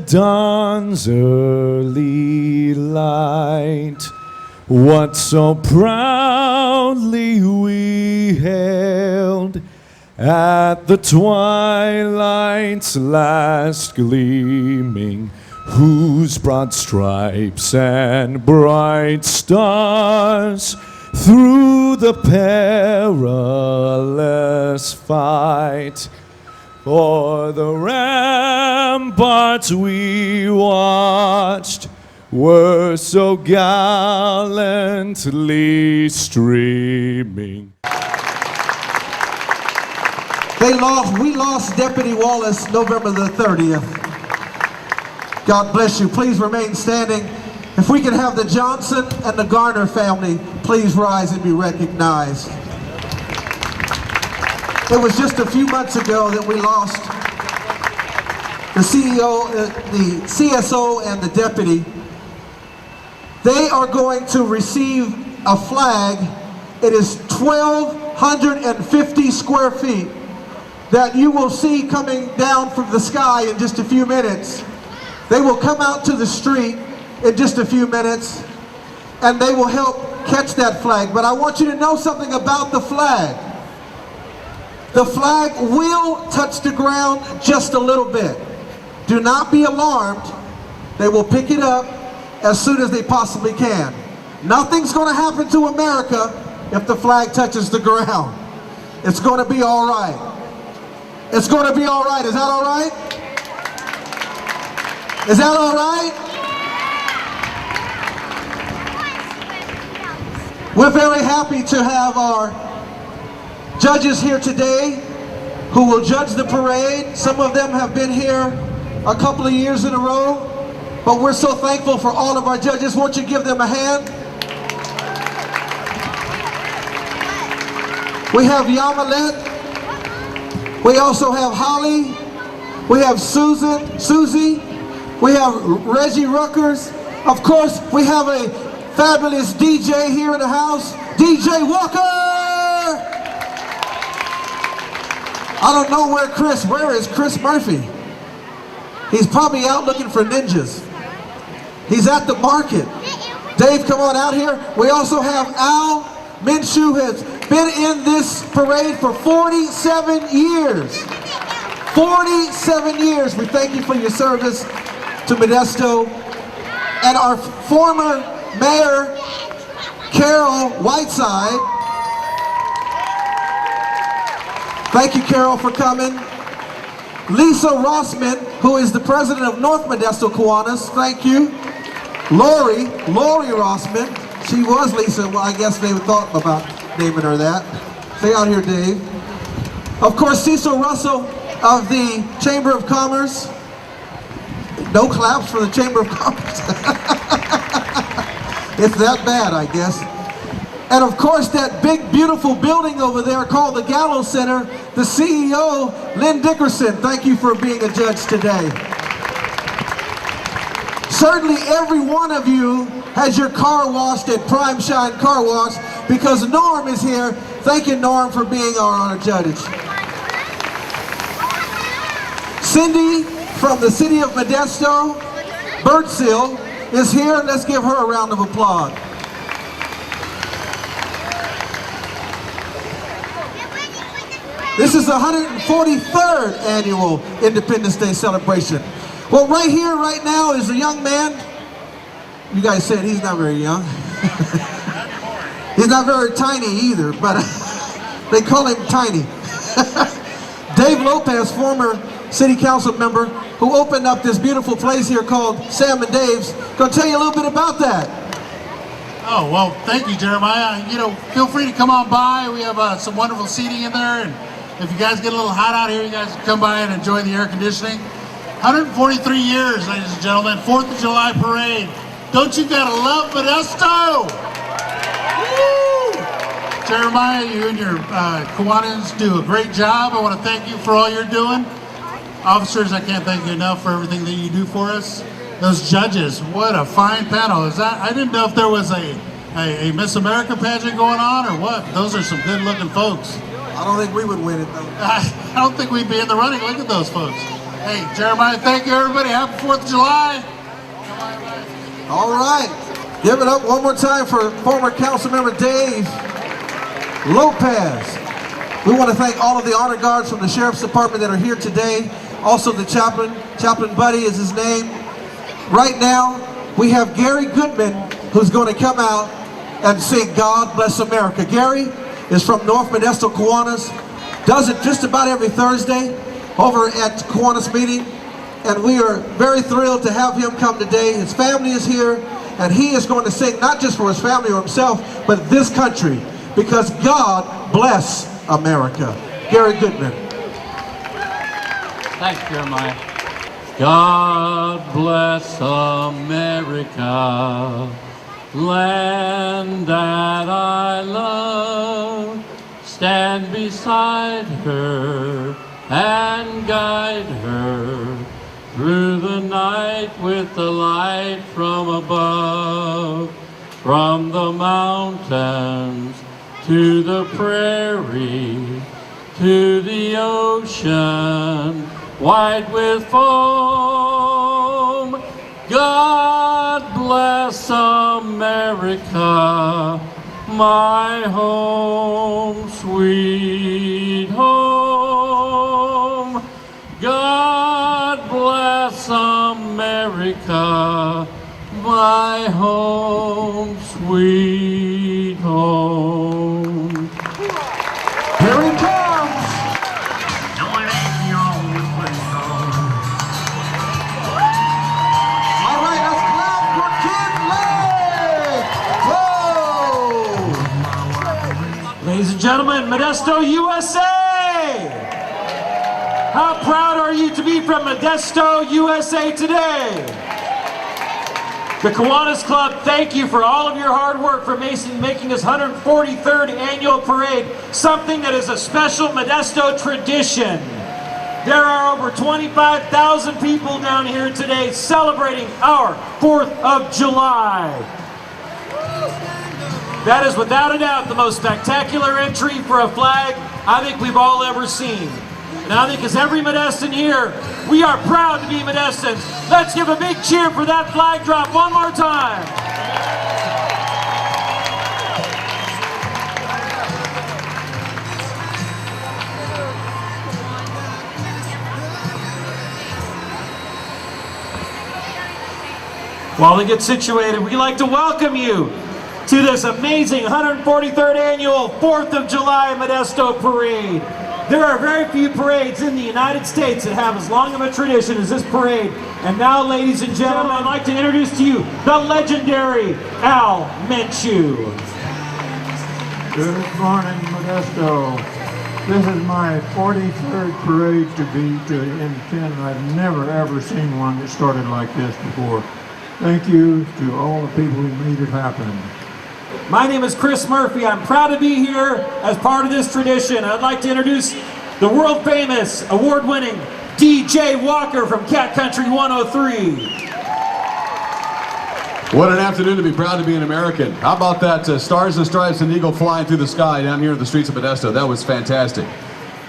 dawn's early light, what so proudly we hailed at the twilight's last gleaming, whose broad stripes and bright stars through the perilous fight for the ramparts we watched were so gallantly streaming. We lost Deputy Wallace November the 30th. God bless you. Please remain standing. If we can have the Johnson and the Garner family, please rise and be recognized. It was just a few months ago that we lost the CEO, the CSO and the deputy. They are going to receive a flag. It is 1,250 square feet that you will see coming down from the sky in just a few minutes. They will come out to the street in just a few minutes and they will help catch that flag. But I want you to know something about the flag. The flag will touch the ground just a little bit. Do not be alarmed. They will pick it up as soon as they possibly can. Nothing's going to happen to America if the flag touches the ground. It's going to be all right. It's going to be all right. Is that all right? Is that all right? We're very happy to have our judges here today who will judge the parade. Some of them have been here a couple of years in a row, but we're so thankful for all of our judges. Won't you give them a hand? We have Yamalet. We also have Holly. We have Susie. We have Reggie Ruckers. Of course, we have a fabulous DJ here in the house, DJ Walker! I don't know where is Chris Murphy? He's probably out looking for ninjas. He's at the market. Dave, come on out here. We also have Al Minshew, who has been in this parade for 47 years. 47 years. We thank you for your service to Modesto. And our former Mayor, Carol Whiteside. Thank you, Carol, for coming. Lisa Rossman, who is the president of North Modesto Kiwanis. Thank you. Lori Rossman. She was Lisa. Well, I guess they thought about naming her that. Stay out here, Dave. Of course, Cecil Russell of the Chamber of Commerce. No claps for the Chamber of Commerce. It's that bad, I guess. And of course, that big, beautiful building over there called the Gallows Center, the CEO, Lynn Dickerson. Thank you for being a judge today. Certainly every one of you has your car washed at Prime Shine Car Wash because Norm is here. Thank you, Norm, for being our honored judge. Cindy from the city of Modesto, Birdsell, is here. Let's give her a round of applause. This is the 143rd annual Independence Day celebration. Well, right here, right now, is a young man. You guys said he's not very young. He's not very tiny either, but they call him Tiny. Dave Lopez, former city council member, who opened up this beautiful place here called Sam and Dave's. Gonna tell you a little bit about that. Oh, well, thank you, Jeremiah. You know, feel free to come on by. We have some wonderful seating in there, and if you guys get a little hot out here, you guys can come by and enjoy the air conditioning. 143 years, ladies and gentlemen, 4th of July parade. Don't you gotta love Modesto? Woo! Jeremiah, you and your Kiwanis do a great job. I want to thank you for all you're doing. Officers, I can't thank you enough for everything that you do for us. Those judges, what a fine panel. I didn't know if there was a Miss America pageant going on or what. Those are some good looking folks. I don't think we would win it though. I don't think we'd be in the running. Look at those folks. Hey, Jeremiah, thank you, everybody. Happy 4th of July. All right. Give it up one more time for former council member Dave Lopez. We want to thank all of the honor guards from the Sheriff's Department that are here today. Also the chaplain. Chaplain Buddy is his name. Right now, we have Gary Goodman, who's going to come out and sing God Bless America. Gary is from North Modesto, Kiwanis. Does it just about every Thursday over at Kiwanis meeting. And we are very thrilled to have him come today. His family is here, and he is going to sing not just for his family or himself, but this country, because God bless America. Gary Goodman. Thanks, Jeremiah. God bless America, land that I love. Stand beside her and guide her through the night with the light from above. From the mountains to the prairie, to the ocean, white with foam. God bless America, my home, sweet home. God bless America, my home, sweet home. Here he comes. All right, let's clap for Kid Lake. Whoa! Ladies and gentlemen, Modesto, USA! How proud are you to be from Modesto, USA today? The Kiwanis Club, thank you for all of your hard work for making this 143rd annual parade something that is a special Modesto tradition. There are over 25,000 people down here today celebrating our 4th of July. That is without a doubt the most spectacular entry for a flag I think we've all ever seen. And I think as every Modestan here, we are proud to be Modestans. Let's give a big cheer for that flag drop one more time. While they get situated, we'd like to welcome you to this amazing 143rd annual 4th of July Modesto Parade. There are very few parades in the United States that have as long of a tradition as this parade. And now, ladies and gentlemen, I'd like to introduce to you the legendary Al Menchu. Good morning, Modesto. This is my 43rd parade in Canada. I've never ever seen one that started like this before. Thank you to all the people who made it happen. My name is Chris Murphy. I'm proud to be here as part of this tradition. I'd like to introduce the world famous, award-winning DJ Walker from Cat Country 103. What an afternoon to be proud to be an American. How about that Stars and Stripes and Eagle flying through the sky down here in the streets of Modesto? That was fantastic.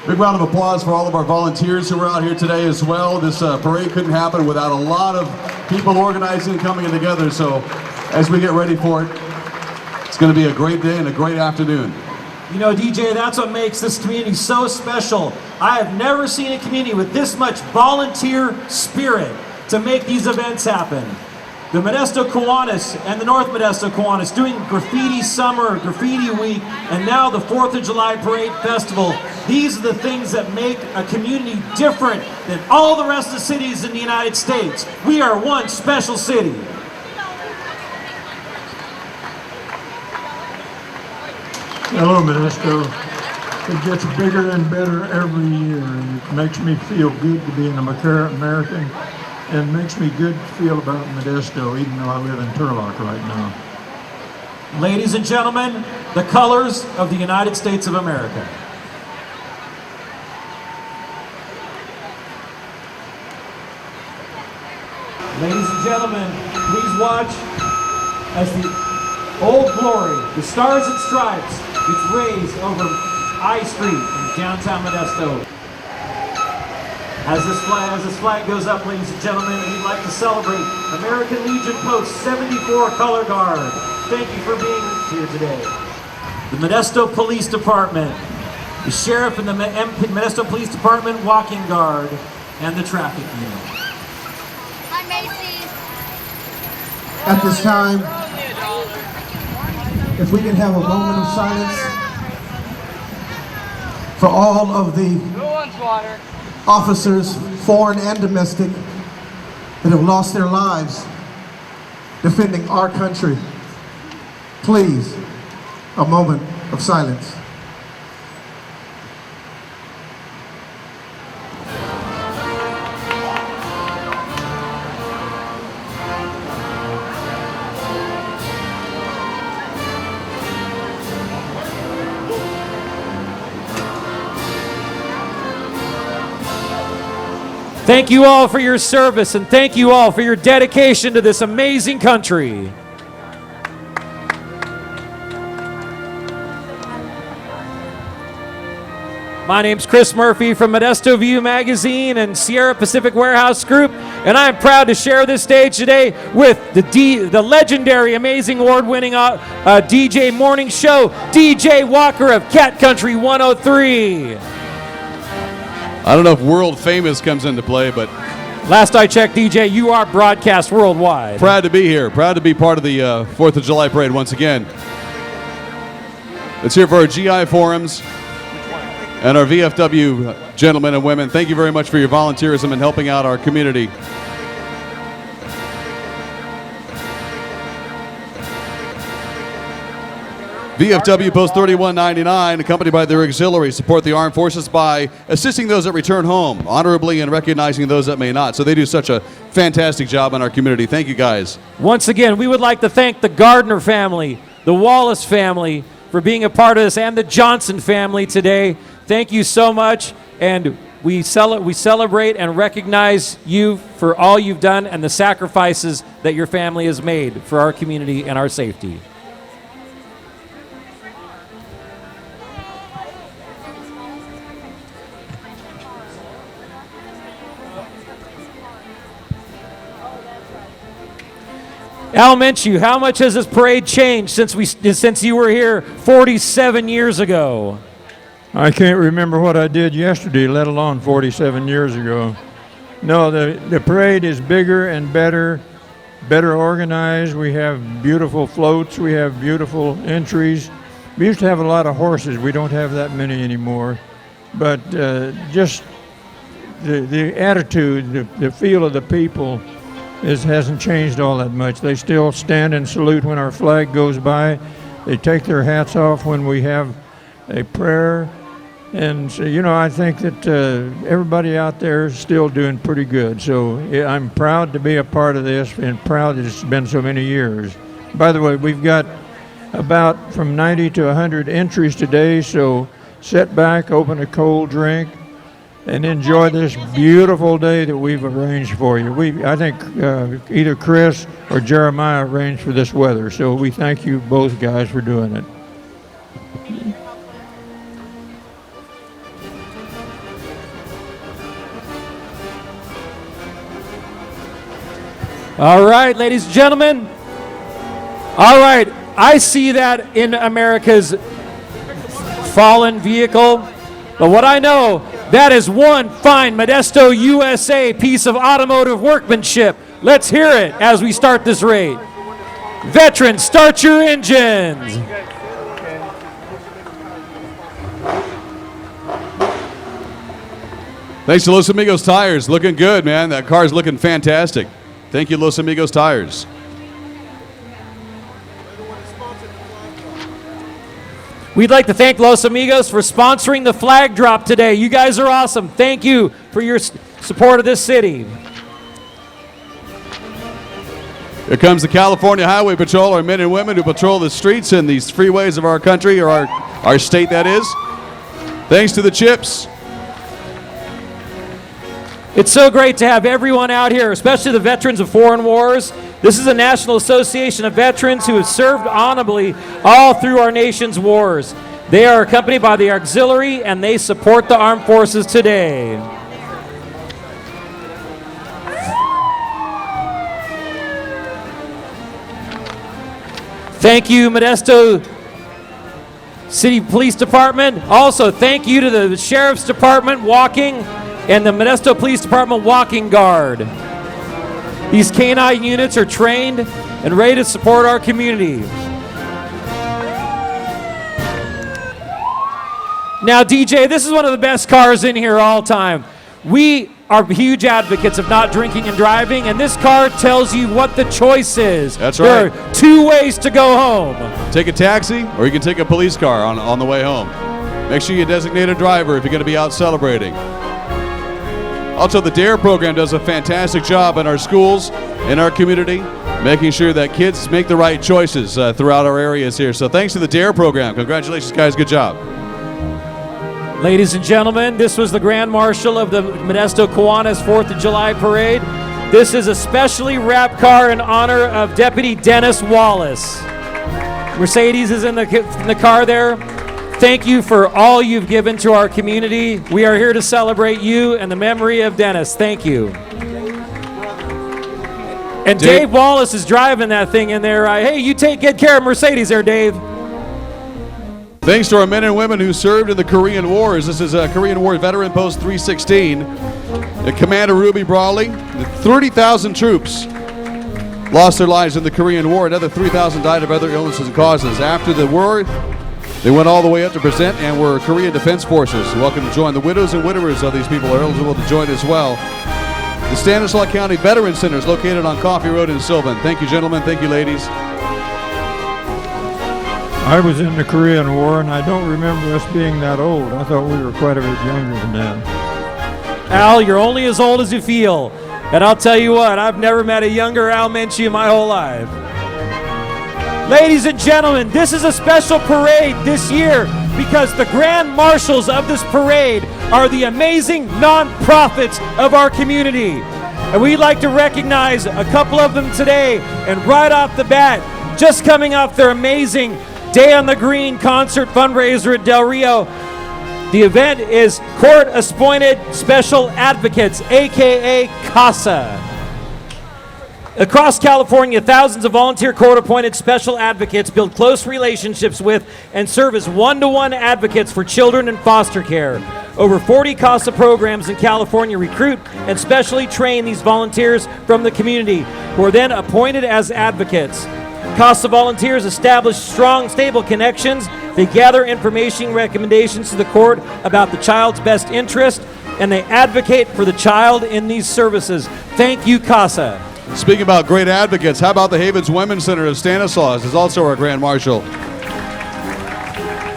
Big round of applause for all of our volunteers who are out here today as well. This parade couldn't happen without a lot of people organizing and coming together. So as we get ready for it, it's going to be a great day and a great afternoon. You know, DJ, that's what makes this community so special. I have never seen a community with this much volunteer spirit to make these events happen. The Modesto Kiwanis and the North Modesto Kiwanis doing Graffiti Summer, Graffiti Week, and now the 4th of July Parade Festival. These are the things that make a community different than all the rest of the cities in the United States. We are one special city. Hello, Modesto. It gets bigger and better every year, and it makes me feel good to be an American, and makes me good to feel about Modesto, even though I live in Turlock right now. Ladies and gentlemen, the colors of the United States of America. Ladies and gentlemen, please watch as the Old Glory, the Stars and Stripes, gets raised over I Street in downtown Modesto. As this flag goes up, ladies and gentlemen, we'd like to celebrate American Legion Post 74 Color Guard. Thank you for being here today. The Modesto Police Department, the Sheriff and the Modesto Police Department Walking Guard, and the Traffic Unit. Hi, Macy. At this time, if we can have a moment of silence for all of the officers, foreign and domestic, that have lost their lives defending our country. Please, a moment of silence. Thank you all for your service, and thank you all for your dedication to this amazing country. My name's Chris Murphy from Modesto View Magazine and Sierra Pacific Warehouse Group, and I'm proud to share this stage today with the legendary, amazing, award-winning DJ morning show, DJ Walker of Cat Country 103. I don't know if world famous comes into play, but Last I checked, DJ, you are broadcast worldwide. proud to be here. Proud to be part of the 4th of July parade once again. It's here for our GI forums and our VFW gentlemen and women. Thank you very much for your volunteerism and helping out our community. VFW Post 3199, accompanied by their auxiliaries, support the armed forces by assisting those that return home honorably and recognizing those that may not. So they do such a fantastic job in our community. Thank you, guys. Once again, we would like to thank the Gardner family, the Wallace family for being a part of this, and the Johnson family today. Thank you so much, and we celebrate and recognize you for all you've done and the sacrifices that your family has made for our community and our safety. Al Menchu, how much has this parade changed since you were here 47 years ago? I can't remember what I did yesterday, let alone 47 years ago. No, the parade is bigger and better organized. We have beautiful floats. We have beautiful entries. We used to have a lot of horses. We don't have that many anymore. But just the attitude, the feel of the people hasn't changed all that much. They still stand and salute when our flag goes by. They take their hats off when we have a prayer. And so, I think that everybody out there is still doing pretty good. So I'm proud to be a part of this and proud that it's been so many years. By the way, we've got about from 90 to 100 entries today. So sit back, open a cold drink, and enjoy this beautiful day that we've arranged for you. I think either Chris or Jeremiah arranged for this weather, so we thank you both guys for doing it. All right, ladies and gentlemen. All right, I see that in America's fallen vehicle, but what I know, that is one fine Modesto, USA piece of automotive workmanship. Let's hear it as we start this raid. Veterans, start your engines. Thanks to Los Amigos Tires. Looking good, man. That car's looking fantastic. Thank you, Los Amigos Tires. We'd like to thank Los Amigos for sponsoring the flag drop today. You guys are awesome. Thank you for your support of this city. Here comes the California Highway Patrol, our men and women who patrol the streets and these freeways of our country, or our state, that is. Thanks to the Chips. It's so great to have everyone out here, especially the veterans of foreign wars. This is a National Association of Veterans who have served honorably all through our nation's wars. They are accompanied by the auxiliary, and they support the armed forces today. Thank you, Modesto City Police Department. Also, thank you to the Sheriff's Department walking and the Modesto Police Department walking guard. These canine units are trained and ready to support our community. Now, DJ, this is one of the best cars in here all time. We are huge advocates of not drinking and driving, and this car tells you what the choice is. That's right. There are 2 ways to go home. Take a taxi, or you can take a police car on the way home. Make sure you designate a driver if you're going to be out celebrating. Also, the DARE program does a fantastic job in our schools, in our community, making sure that kids make the right choices throughout our areas here. So thanks to the DARE program. Congratulations, guys. Good job. Ladies and gentlemen, this was the Grand Marshal of the Modesto Kiwanis 4th of July Parade. This is a specially wrapped car in honor of Deputy Dennis Wallace. Mercedes is in the car there. Thank you for all you've given to our community. We are here to celebrate you and the memory of Dennis. Thank you. And Dave Wallace is driving that thing in there. Hey, you take good care of Mercedes there, Dave. Thanks to our men and women who served in the Korean Wars. This is a Korean War veteran post 316. Commander Ruby Brawley. 30,000 troops lost their lives in the Korean War. Another 3,000 died of other illnesses and causes. After the war, they went all the way up to present and were Korean Defense Forces. Welcome to join. The widows and widowers of these people are eligible to join as well. The Stanislaus County Veterans Center is located on Coffee Road in Sylvan. Thank you, gentlemen. Thank you, ladies. I was in the Korean War, and I don't remember us being that old. I thought we were quite a bit younger than that. Al, you're only as old as you feel. And I'll tell you what, I've never met a younger Al Menchie in my whole life. Ladies and gentlemen, this is a special parade this year because the Grand Marshals of this parade are the amazing nonprofits of our community. And we'd like to recognize a couple of them today. And right off the bat, just coming off their amazing Day on the Green concert fundraiser at Del Rio. The event is Court-Appointed Special Advocates, aka CASA. Across California, thousands of volunteer court-appointed special advocates build close relationships with and serve as one-to-one advocates for children in foster care. Over 40 CASA programs in California recruit and specially train these volunteers from the community, who are then appointed as advocates. CASA volunteers establish strong, stable connections. They gather information, recommendations to the court about the child's best interest, and they advocate for the child in these services. Thank you, CASA. Speaking about great advocates, how about the Havens Women's Center of Stanislaus is also our Grand Marshal.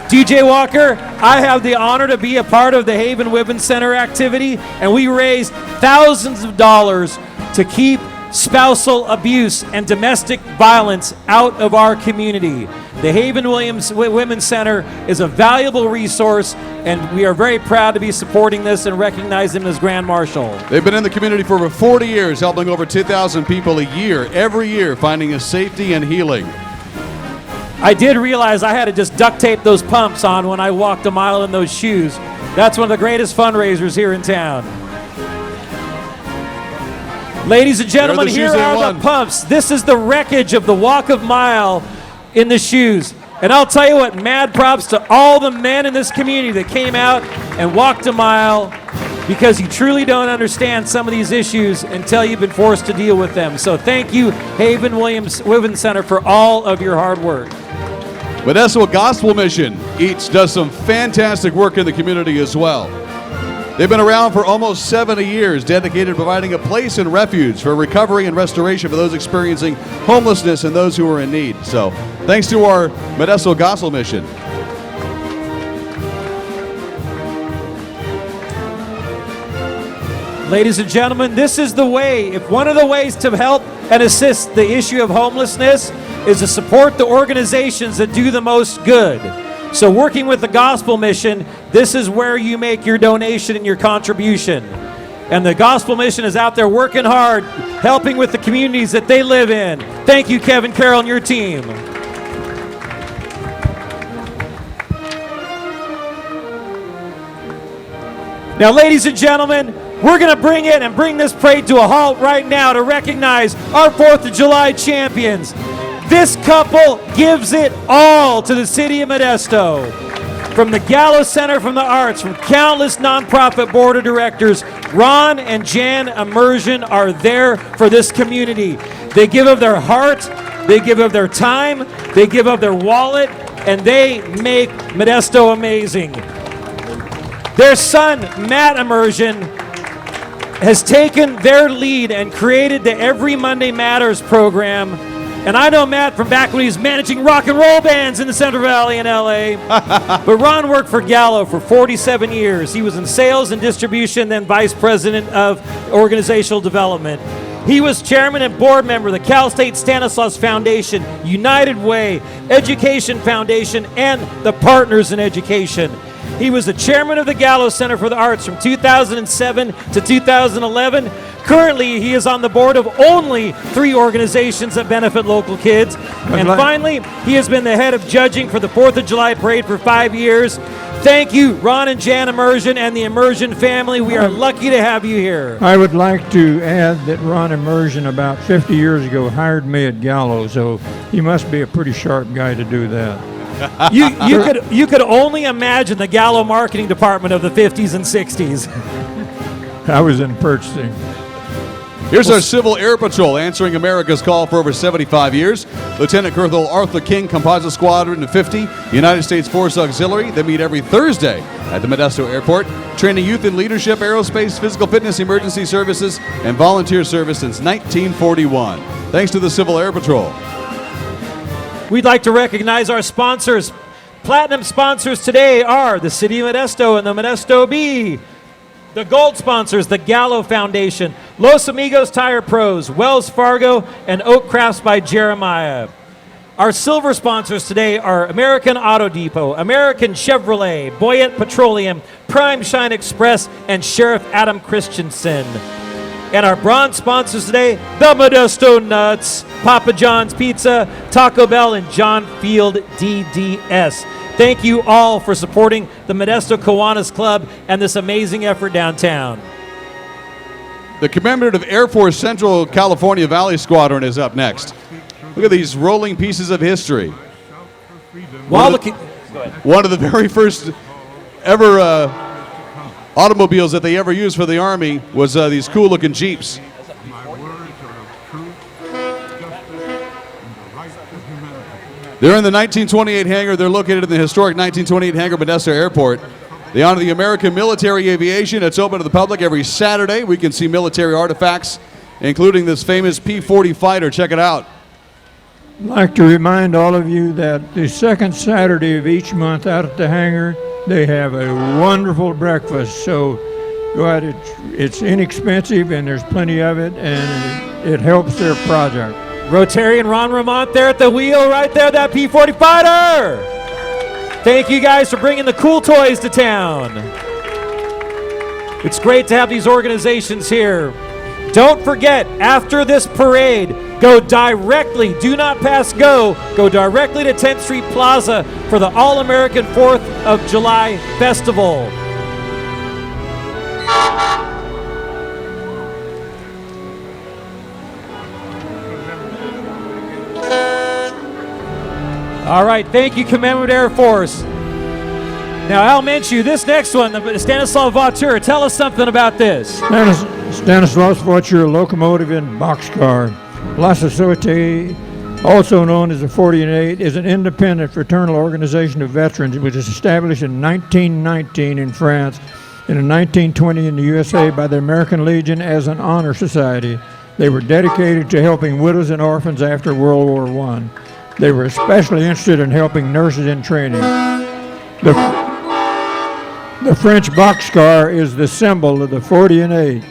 DJ Walker, I have the honor to be a part of the Haven Women's Center activity, and we raise thousands of dollars to keep spousal abuse and domestic violence out of our community. The Haven Women's Center is a valuable resource, and we are very proud to be supporting this and recognize them as Grand Marshal. They've been in the community for over 40 years, helping over 2,000 people a year, every year, finding a safety and healing. I did realize I had to just duct tape those pumps on when I walked a mile in those shoes. That's one of the greatest fundraisers here in town. Ladies and gentlemen, here are the pumps. This is the wreckage of the walk of mile in the shoes. And I'll tell you what, mad props to all the men in this community that came out and walked a mile, because you truly don't understand some of these issues until you've been forced to deal with them. So thank you, Haven Women's Center, for all of your hard work. Modesto Gospel Mission each does some fantastic work in the community as well. They've been around for almost 70 years, dedicated to providing a place and refuge for recovery and restoration for those experiencing homelessness and those who are in need. So, thanks to our Modesto Gospel Mission. Ladies and gentlemen, this is the way. If one of the ways to help and assist the issue of homelessness is to support the organizations that do the most good. So working with the Gospel Mission, this is where you make your donation and your contribution. And the Gospel Mission is out there working hard, helping with the communities that they live in. Thank you, Kevin Carroll, and your team. Now, ladies and gentlemen, we're going to bring this parade to a halt right now to recognize our 4th of July champions. This couple gives it all to the city of Modesto. From the Gallo Center for the Arts, from countless nonprofit board of directors, Ron and Jan Immersion are there for this community. They give of their heart, they give of their time, they give of their wallet, and they make Modesto amazing. Their son, Matt Immersion, has taken their lead and created the Every Monday Matters program. And I know Matt from back when he was managing rock and roll bands in the Central Valley in LA. But Ron worked for Gallo for 47 years. He was in sales and distribution, then vice president of organizational development. He was chairman and board member of the Cal State Stanislaus Foundation, United Way, Education Foundation, and the Partners in Education. He was the chairman of the Gallo Center for the Arts from 2007 to 2011. Currently, he is on the board of only 3 organizations that benefit local kids. And finally, he has been the head of judging for the 4th of July Parade for 5 years. Thank you, Ron and Jan Immersion and the Immersion family. We are lucky to have you here. I would like to add that Ron Immersion about 50 years ago hired me at Gallo, so he must be a pretty sharp guy to do that. You could only imagine the Gallo marketing department of the 50s and 60s. I was in purchasing. Here's our Civil Air Patrol answering America's call for over 75 years. Lieutenant Colonel Arthur King, Composite Squadron 50, United States Force Auxiliary. They meet every Thursday at the Modesto Airport, training youth in leadership, aerospace, physical fitness, emergency services, and volunteer service since 1941. Thanks to the Civil Air Patrol. We'd like to recognize our sponsors. Platinum sponsors today are the City of Modesto and the Modesto Bee. The gold sponsors, the Gallo Foundation, Los Amigos Tire Pros, Wells Fargo, and Oak Crafts by Jeremiah. Our silver sponsors today are American Auto Depot, American Chevrolet, Boyette Petroleum, Prime Shine Express, and Sheriff Adam Christensen. And our bronze sponsors today, the Modesto Nuts, Papa John's Pizza, Taco Bell, and John Field DDS. Thank you all for supporting the Modesto Kiwanis Club and this amazing effort downtown. The Commemorative Air Force Central California Valley Squadron is up next. Look at these rolling pieces of history. One of the very first ever automobiles that they ever used for the Army was these cool-looking Jeeps. They're in the 1928 hangar. They're located in the historic 1928 hangar, Modesto Airport. They honor the American military aviation. It's open to the public every Saturday. We can see military artifacts, including this famous P-40 fighter. Check it out. I'd like to remind all of you that the second Saturday of each month out at the hangar, they have a wonderful breakfast. So go out. It's inexpensive, and there's plenty of it, and it helps their project. Rotarian Ron Ramont there at the wheel right there, that P-40 fighter. Thank you guys for bringing the cool toys to town. It's great to have these organizations here. Don't forget, after this parade, go directly, do not pass go directly to 10th Street Plaza for the All-American 4th of July Festival. All right, thank you, Commemorative Air Force. Now, Al Minshew, this next one, the Stanislaus Voiture, tell us something about this. Stanislaus Voiture locomotive and boxcar. La Société, also known as the 48, is an independent fraternal organization of veterans which was established in 1919 in France and in 1920 in the USA by the American Legion as an honor society. They were dedicated to helping widows and orphans after World War I. They were especially interested in helping nurses in training. The French boxcar is the symbol of the 48.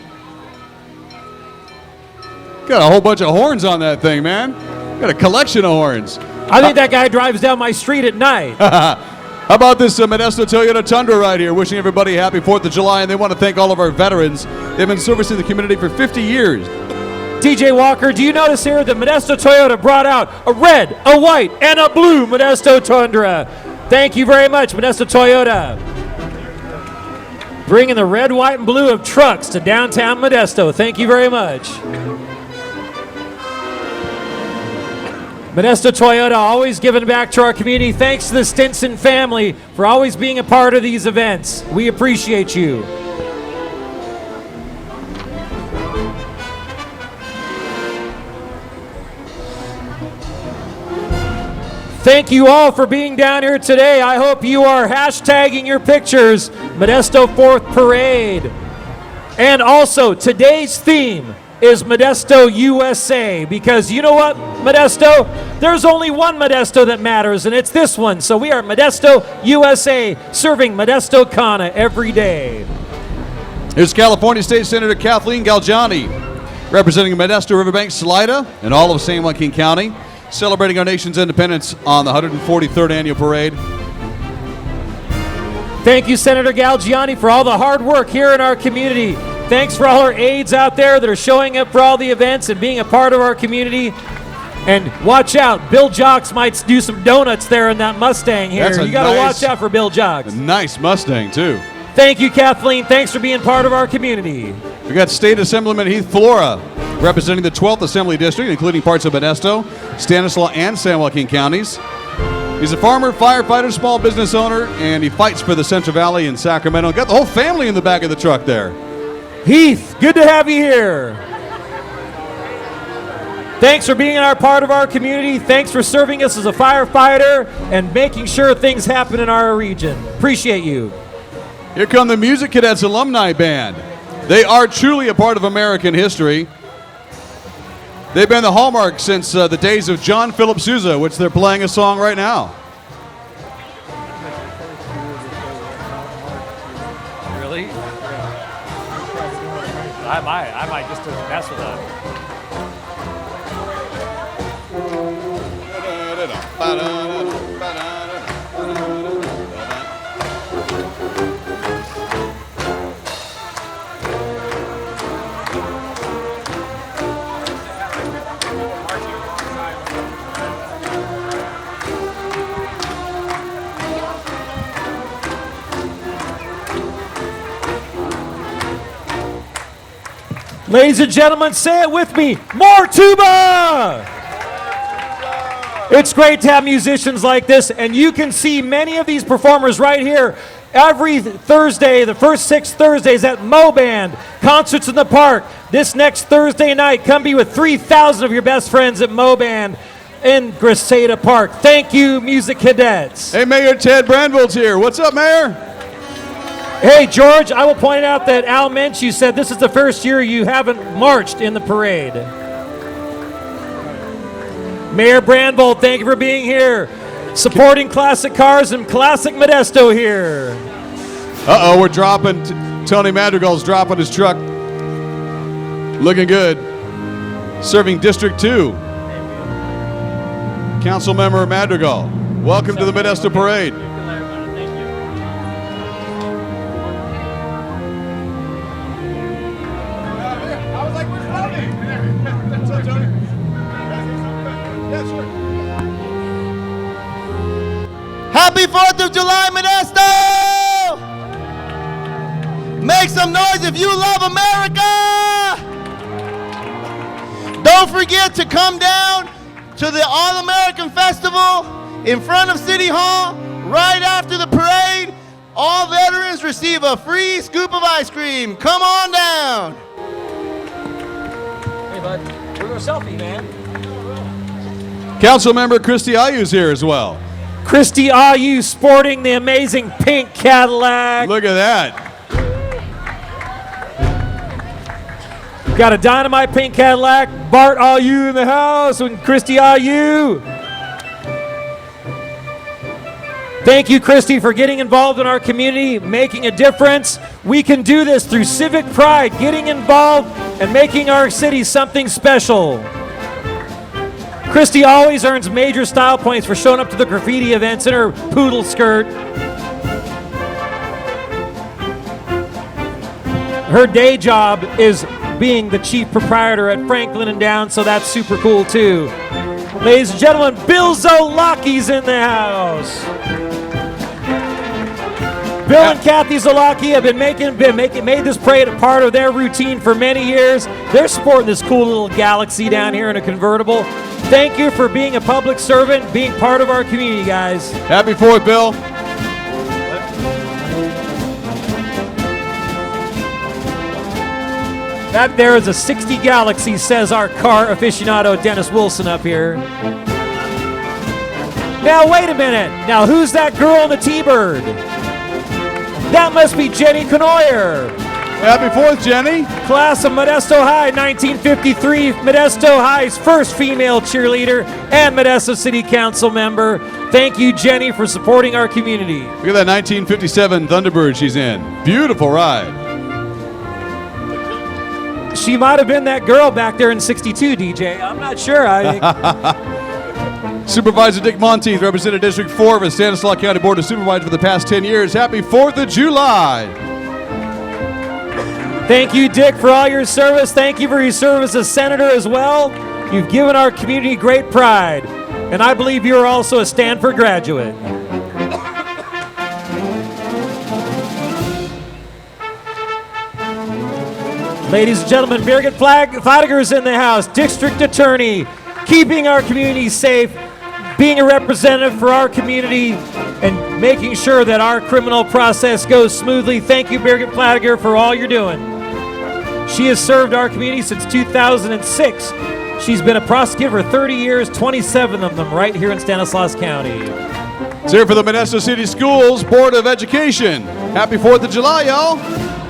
Got a whole bunch of horns on that thing, man. Got a collection of horns. I think that guy drives down my street at night. How about this Modesto Toyota Tundra right here? Wishing everybody a happy 4th of July, and they want to thank all of our veterans. They've been servicing the community for 50 years. DJ Walker, do you notice here that Modesto Toyota brought out a red, a white, and a blue Modesto Tundra? Thank you very much, Modesto Toyota. Bringing the red, white, and blue of trucks to downtown Modesto. Thank you very much. Modesto Toyota always giving back to our community. Thanks to the Stinson family for always being a part of these events. We appreciate you. Thank you all for being down here today. I hope you are hashtagging your pictures, Modesto 4th Parade. And also, today's theme is Modesto, USA, because you know what, Modesto? There's only one Modesto that matters, and it's this one. So we are Modesto, USA, serving Modesto Kana every day. Here's California State Senator Kathleen Galgiani, representing Modesto, Riverbank, Salida, and all of San Joaquin County, celebrating our nation's independence on the 143rd Annual Parade. Thank you, Senator Galgiani, for all the hard work here in our community. Thanks for all our aides out there that are showing up for all the events and being a part of our community. And watch out, Bill Jocks might do some donuts there in that Mustang here. You got to watch out for Bill Jocks. A nice Mustang, too. Thank you, Kathleen. Thanks for being part of our community. We got State Assemblyman Heath Flora, representing the 12th Assembly District, including parts of Modesto, Stanislaus, and San Joaquin counties. He's a farmer, firefighter, small business owner, and he fights for the Central Valley in Sacramento. Got the whole family in the back of the truck there. Heath, good to have you here. Thanks for being a part of our community. Thanks for serving us as a firefighter and making sure things happen in our region. Appreciate you. Here come the Music Cadets Alumni Band. They are truly a part of American history. They've been the hallmark since the days of John Philip Sousa, which they're playing a song right now. Really? I might just mess with that. Ladies and gentlemen, say it with me, more tuba! It's great to have musicians like this, and you can see many of these performers right here every Thursday, the first 6 Thursdays at Mo Band, Concerts in the Park. This next Thursday night, come be with 3,000 of your best friends at Mo Band in Grisada Park. Thank you, Music Cadets. Hey, Mayor Ted Brandvold's here. What's up, Mayor? Hey, George, I will point out that Al Menchu said this is the first year you haven't marched in the parade. Mayor Brandvold, thank you for being here. Supporting classic cars and classic Modesto here. Uh-oh, we're dropping. Tony Madrigal's dropping his truck. Looking good. Serving District 2. Councilmember Madrigal, welcome to the Modesto Parade. Happy 4th of July, Modesto! Make some noise if you love America! Don't forget to come down to the All-American Festival in front of City Hall right after the parade. All veterans receive a free scoop of ice cream. Come on down. Hey, bud, we're going to selfie, man. Councilmember Christy Ayu's here as well. Christy Ayu sporting the amazing pink Cadillac. Look at that. Got a dynamite pink Cadillac. Bart Ayu in the house and Christy Ayu. Thank you, Christy, for getting involved in our community, making a difference. We can do this through civic pride, getting involved and making our city something special. Christy always earns major style points for showing up to the graffiti events in her poodle skirt. Her day job is being the chief proprietor at Franklin and Down, so that's super cool too. Ladies and gentlemen, Bill Zolocki's in the house. Bill and Kathy Zalaki have made this parade a part of their routine for many years. They're sporting this cool little Galaxy down here in a convertible. Thank you for being a public servant, being part of our community, guys. Happy 4th, Bill. That there is a 60 Galaxy, says our car aficionado Dennis Wilson up here. Now, wait a minute. Now, who's that girl in the T-Bird? That must be Jenny Canoyer. Happy 4th, Jenny. Class of Modesto High, 1953. Modesto High's first female cheerleader and Modesto City Council member. Thank you, Jenny, for supporting our community. Look at that 1957 Thunderbird she's in. Beautiful ride. She might have been that girl back there in 62, DJ. I'm not sure. Supervisor Dick Monteith represented District 4 of the Stanislaus County Board of Supervisors for the past 10 years. Happy 4th of July. Thank you, Dick, for all your service. Thank you for your service as senator as well. You've given our community great pride. And I believe you are also a Stanford graduate. Ladies and gentlemen, Birgit Fladiger is in the house, District Attorney, keeping our community safe, being a representative for our community, and making sure that our criminal process goes smoothly. Thank you, Birgit Fladiger, for all you're doing. She has served our community since 2006. She's been a prosecutor for 30 years, 27 of them right here in Stanislaus County. It's here for the Modesto City Schools Board of Education. Happy 4th of July, y'all.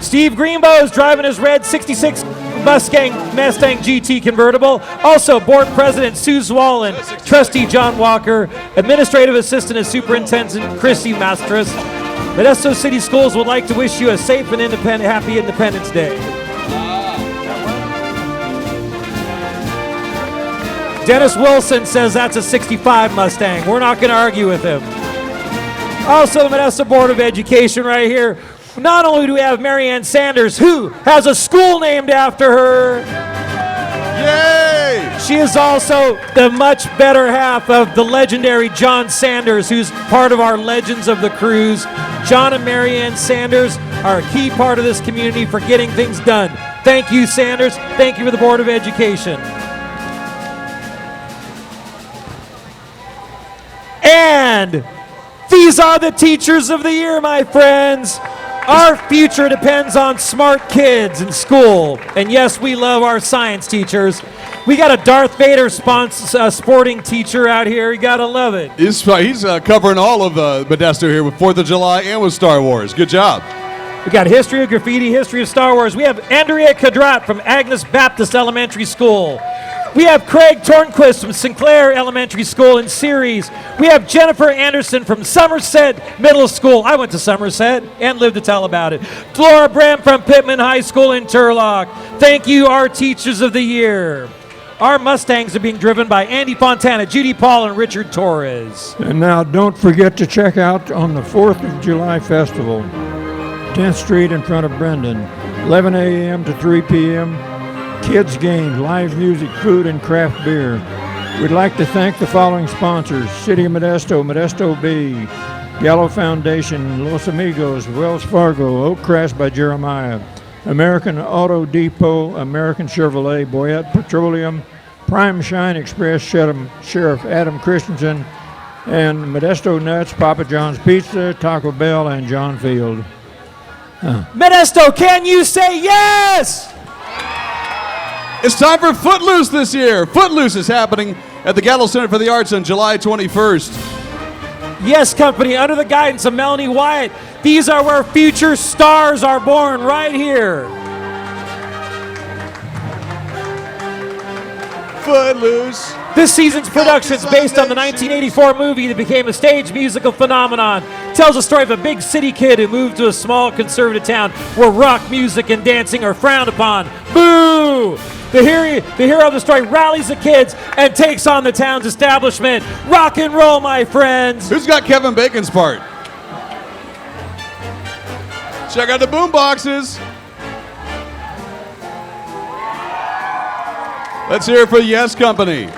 Steve Greenbow is driving his red 66 Mustang GT convertible. Also, Board President Sue Zwollen, Trustee John Walker, Administrative Assistant and Superintendent Chrissy Mastras. Modesto City Schools would like to wish you a safe and happy Independence Day. Dennis Wilson says that's a 65 Mustang. We're not going to argue with him. Also, the Modesto Board of Education right here. Not only do we have Marianne Sanders, who has a school named after her. Yay! She is also the much better half of the legendary John Sanders, who's part of our Legends of the Cruise. John and Marianne Sanders are a key part of this community for getting things done. Thank you, Sanders. Thank you for the Board of Education. And these are the Teachers of the Year, my friends. Our future depends on smart kids in school. And yes, we love our science teachers. We got a Darth Vader sporting teacher out here. You gotta love it. He's covering all of Modesto here with 4th of July and with Star Wars. Good job. We got history of graffiti, history of Star Wars. We have Andrea Cadrat from Agnes Baptist Elementary School. We have Craig Tornquist from Sinclair Elementary School in Ceres. We have Jennifer Anderson from Somerset Middle School. I went to Somerset and lived to tell about it. Flora Bram from Pittman High School in Turlock. Thank you, our Teachers of the Year. Our Mustangs are being driven by Andy Fontana, Judy Paul, and Richard Torres. And now don't forget to check out on the 4th of July Festival, 10th Street in front of Brendan, 11 a.m. to 3 p.m., kids games, live music, food, and craft beer. We'd like to thank the following sponsors: City of Modesto, Modesto B, Gallo Foundation, Los Amigos, Wells Fargo, Oak Crest by Jeremiah, American Auto Depot, American Chevrolet, Boyette Petroleum, Prime Shine Express, Sheriff Adam Christensen, and Modesto Nuts, Papa John's Pizza, Taco Bell, and John Field. Modesto, can you say yes? It's time for Footloose this year. Footloose is happening at the Gallo Center for the Arts on July 21st. Yes, company, under the guidance of Melanie Wyatt. These are where future stars are born, right here. Footloose. This season's production is based on the 1984 movie that became a stage musical phenomenon. Tells the story of a big city kid who moved to a small conservative town where rock music and dancing are frowned upon. Boo! The hero of the story rallies the kids and takes on the town's establishment. Rock and roll, my friends. Who's got Kevin Bacon's part? Check out the boom boxes. Let's hear it for the Yes Company.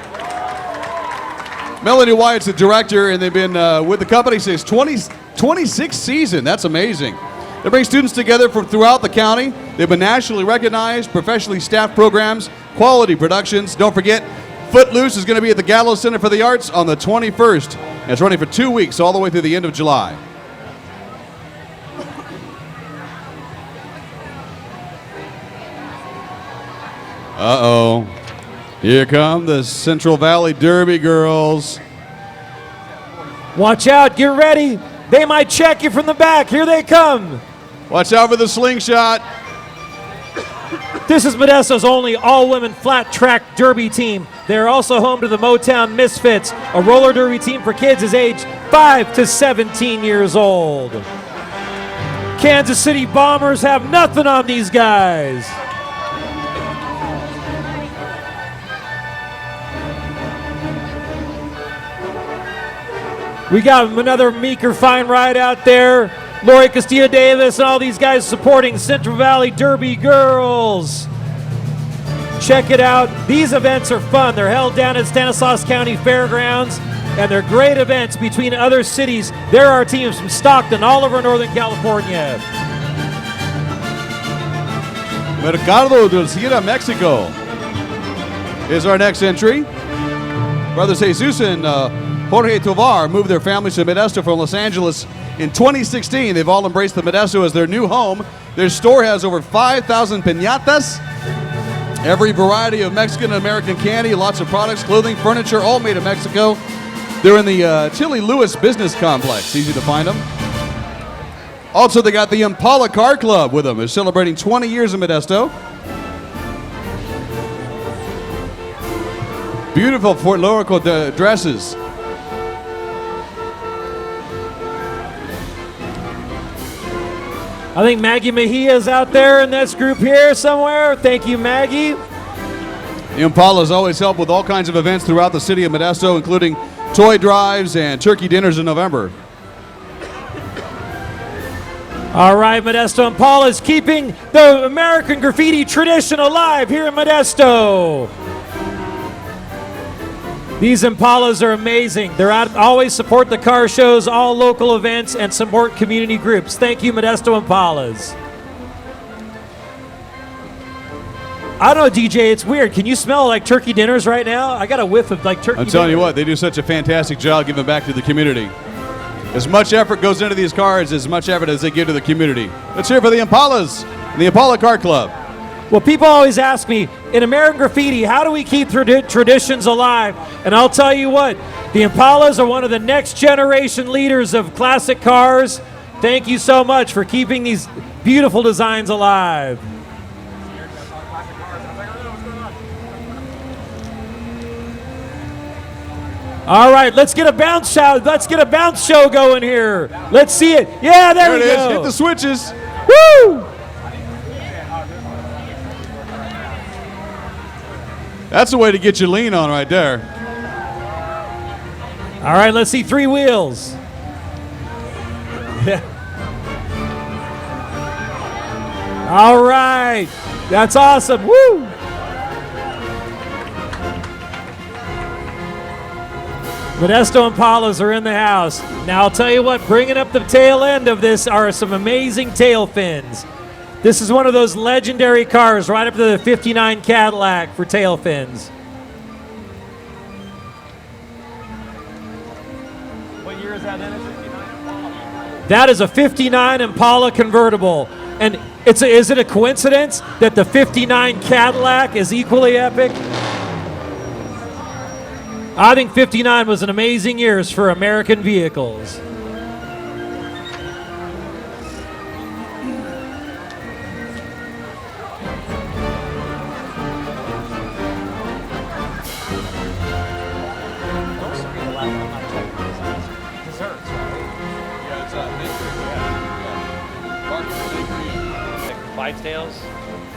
Melanie Wyatt's the director, and they've been with the company since 20 26th season. That's amazing. They bring students together from throughout the county. They've been nationally recognized, professionally staffed programs, quality productions. Don't forget, Footloose is going to be at the Gallo Center for the Arts on the 21st. And it's running for 2 weeks, all the way through the end of July. Uh-oh. Here come the Central Valley Derby girls. Watch out, get ready. They might check you from the back. Here they come. Watch out for the slingshot. This is Modesto's only all-women flat track derby team. They're also home to the Motown Misfits, a roller derby team for kids as aged 5 to 17 years old. Kansas City Bombers have nothing on these guys. We got another Meeker Fine ride out there. Lori Castillo Davis and all these guys supporting Central Valley Derby girls. Check it out. These events are fun. They're held down at Stanislaus County Fairgrounds, and they're great events between other cities. There are teams from Stockton, all over Northern California. Mercado del Sierra, Mexico is our next entry. Brothers Jesus and Jorge Tovar moved their families to Modesto from Los Angeles in 2016. They've all embraced the Modesto as their new home. Their store has over 5,000 piñatas, every variety of Mexican and American candy, lots of products, clothing, furniture, all made in Mexico. They're in the Chili Lewis Business Complex. Easy to find them. Also, they got the Impala Car Club with them. They're celebrating 20 years in Modesto. Beautiful Fort Lauderdale dresses. I think Maggie Mejia's out there in this group here somewhere. Thank you, Maggie. Impala's always helped with all kinds of events throughout the city of Modesto, including toy drives and turkey dinners in November. All right, Modesto Impala is keeping the American graffiti tradition alive here in Modesto. These Impalas are amazing. They're out, always support the car shows, all local events, and support community groups. Thank you, Modesto Impalas. I don't know, DJ, it's weird. Can you smell like turkey dinners right now? I got a whiff of like turkey I'm telling you dinners. what, they do such a fantastic job giving back to the community. As much effort goes into these cars, as much effort as they give to the community. Let's hear for the Impalas and the Impala Car Club. Well, people always ask me, in American graffiti, how do we keep traditions alive? And I'll tell you what, the Impalas are one of the next generation leaders of classic cars. Thank you so much for keeping these beautiful designs alive. All right, let's get a bounce shout. Let's get a bounce show going here. Let's see it. Yeah, there we it go. is. Hit the switches. Woo! That's the way to get your lean on right there. All right, let's see 3 wheels. All right, that's awesome. Woo! Modesto Impalas are in the house. Now I'll tell you what, bringing up the tail end of this are some amazing tail fins. This is one of those legendary cars, right up to the 59 Cadillac for tail fins. What year is that in? That is a 59 Impala convertible. And is it a coincidence that the 59 Cadillac is equally epic? I think 59 was an amazing year for American vehicles.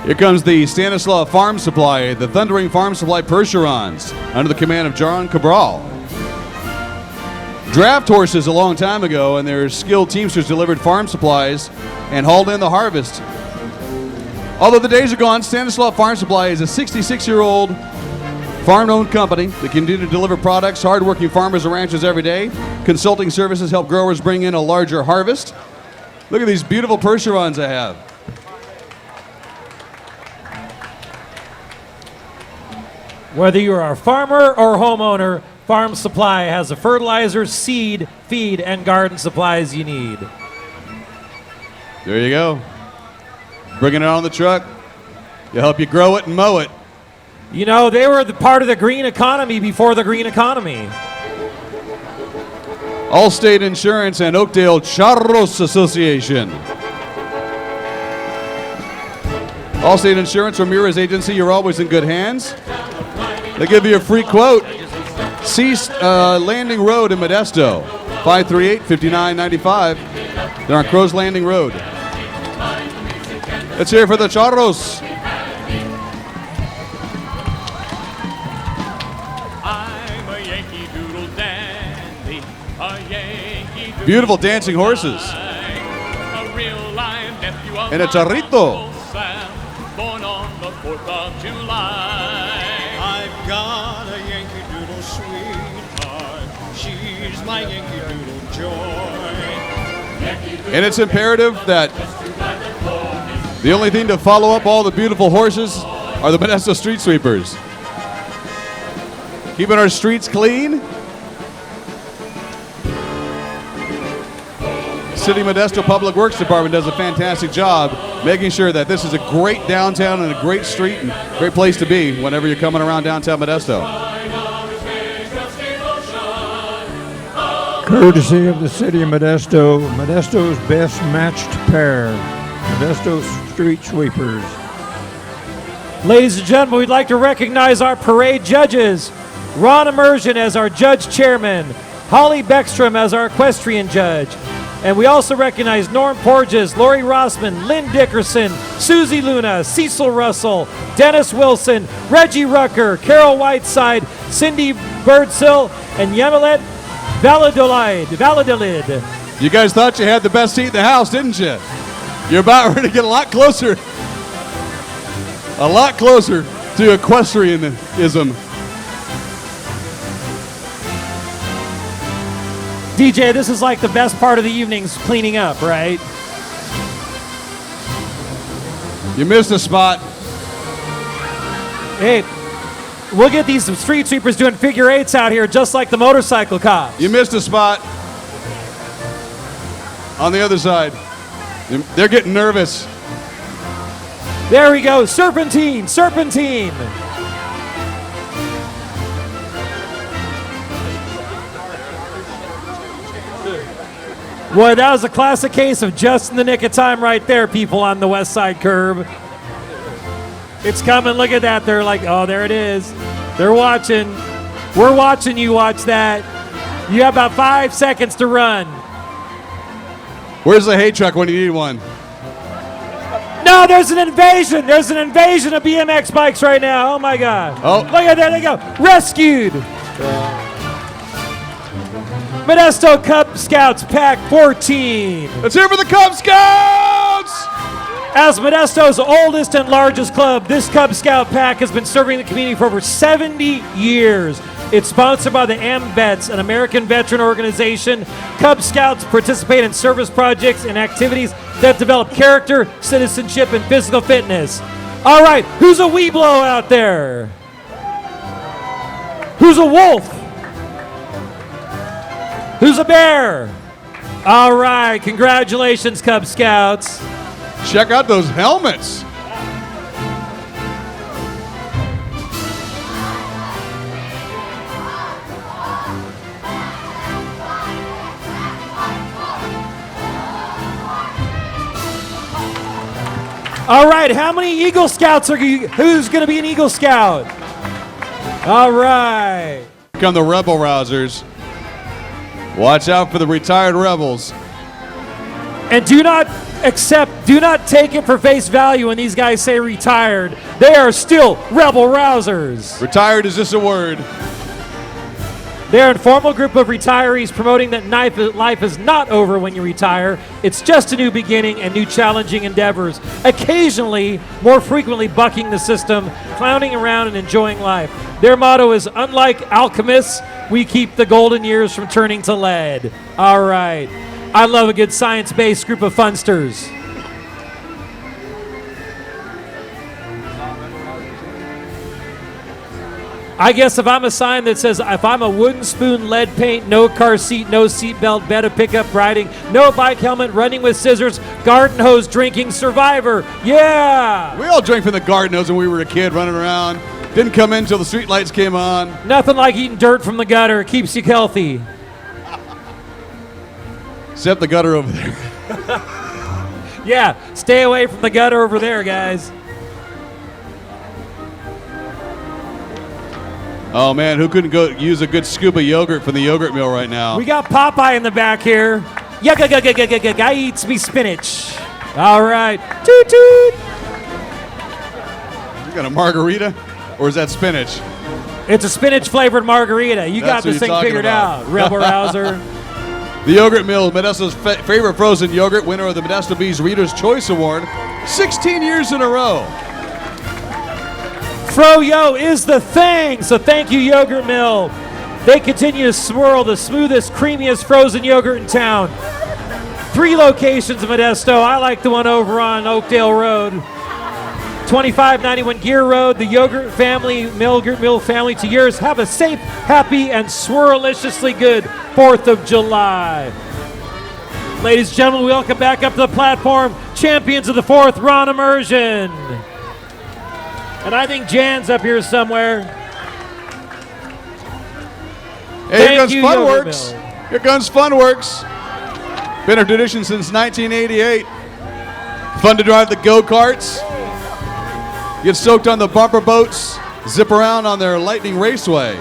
Here comes the Stanislaus Farm Supply, the Thundering Farm Supply Percherons, under the command of John Cabral. Draft horses a long time ago, and their skilled teamsters delivered farm supplies and hauled in the harvest. Although the days are gone, Stanislaus Farm Supply is a 66-year-old farm-owned company that continue to deliver products, hard-working farmers and ranchers every day. consulting services help growers bring in a larger harvest. Look at these beautiful Percherons I have. Whether you are a farmer or homeowner, Farm Supply has the fertilizer, seed, feed, and garden supplies you need. There you go. Bringing it on the truck. They'll help you grow it and mow it. You know, they were the part of the green economy before the green economy. Allstate Insurance and Oakdale Charros Association. Allstate Insurance, Ramirez Agency, you're always in good hands. They give you a free quote. Cease Landing Road in Modesto, 538-5995. They're on Crow's Landing Road. Let's hear it for the Charros. I'm a Yankee Doodle dandy, a Yankee Doodle Beautiful dancing horses. a real lion nephew of And a my charrito. Uncle Sam, born on the 4th of July. I've got a Yankee Doodle sweetheart. She's my Yankee Doodle joy. And it's imperative that the only thing to follow up all the beautiful horses are the Modesto street sweepers. Keeping our streets clean. City Modesto Public Works Department does a fantastic job making sure that this is a great downtown and a great street and great place to be whenever you're coming around downtown Modesto. Courtesy of the city of Modesto, Modesto's best matched pair, Modesto Street Sweepers. Ladies and gentlemen, we'd like to recognize our parade judges. Ron Immersion as our judge chairman, Holly Beckstrom as our equestrian judge. And we also recognize Norm Porges, Lori Rossman, Lynn Dickerson, Susie Luna, Cecil Russell, Dennis Wilson, Reggie Rucker, Carol Whiteside, Cindy Birdsell, and Yamilet Valladolid. You guys thought you had the best seat in the house, didn't you? You're about ready to get a lot closer to equestrianism. DJ, this is like the best part of the evening's cleaning up, right? You missed a spot. Hey, we'll get these street sweepers doing figure eights out here just like the motorcycle cops. You missed a spot. On the other side. They're getting nervous. There we go, serpentine, serpentine. Boy, that was a classic case of just in the nick of time right there, people on the west side curb. It's coming, look at that. They're like, oh, there it is. They're watching. We're watching you watch that. You have about 5 seconds to run. Where's the hay truck when you need one? No, there's an invasion. There's an invasion of BMX bikes right now. Oh, my God. Oh. Look at that. They go. Rescued. Modesto Cub Scouts Pack 14. Let's hear for the Cub Scouts! As Modesto's oldest and largest club, this Cub Scout Pack has been serving the community for over 70 years. It's sponsored by the AMVETS, an American veteran organization. Cub Scouts participate in service projects and activities that develop character, citizenship, and physical fitness. All right, who's a Weeblo out there? Who's a wolf? Who's a bear? All right, congratulations, Cub Scouts. Check out those helmets. All right, how many Eagle Scouts are you? Who's going to be an Eagle Scout? All right. Here come the Rebel Rousers. Watch out for the retired rebels. And do not take it for face value when these guys say retired. They are still Rebel Rousers. Retired is just a word. They're an informal group of retirees promoting that life is not over when you retire. It's just a new beginning and new challenging endeavors. Occasionally, more frequently bucking the system, clowning around and enjoying life. Their motto is, unlike alchemists, we keep the golden years from turning to lead. All right. I love a good science-based group of funsters. I guess if I'm a sign that says, if I'm a wooden spoon, lead paint, no car seat, no seat belt, bed of pickup riding, no bike helmet, running with scissors, garden hose drinking, survivor, yeah! We all drank from the garden hose when we were a kid running around. Didn't come in until the street lights came on. Nothing like eating dirt from the gutter. It keeps you healthy. Except the gutter over there. Yeah, stay away from the gutter over there, guys. Oh man, who couldn't go use a good scoop of yogurt from the yogurt mill right now? We got Popeye in the back here. Yuck, I eats me spinach. All right. Toot toot. You got a margarita? Or is that spinach? It's a spinach flavored margarita. You got That's this what you're thing figured talking out, Rebel Rouser. The Yogurt Mill, Modesto's favorite frozen yogurt, winner of the Modesto Bee's Reader's Choice Award, 16 years in a row. Fro-Yo is the thing, so thank you, Yogurt Mill. They continue to swirl the smoothest, creamiest frozen yogurt in town. 3 locations in Modesto. I like the one over on Oakdale Road. 2591 Gear Road, the Yogurt Mill family to yours. Have a safe, happy, and swirliciously good 4th of July. Ladies and gentlemen, welcome back up to the platform. Champions of the 4th Ron Immersion. And I think Jan's up here somewhere. Hey, here comes Funworks. Here comes Funworks. Been a tradition since 1988. Fun to drive the go-karts. Get soaked on the bumper boats. Zip around on their Lightning Raceway.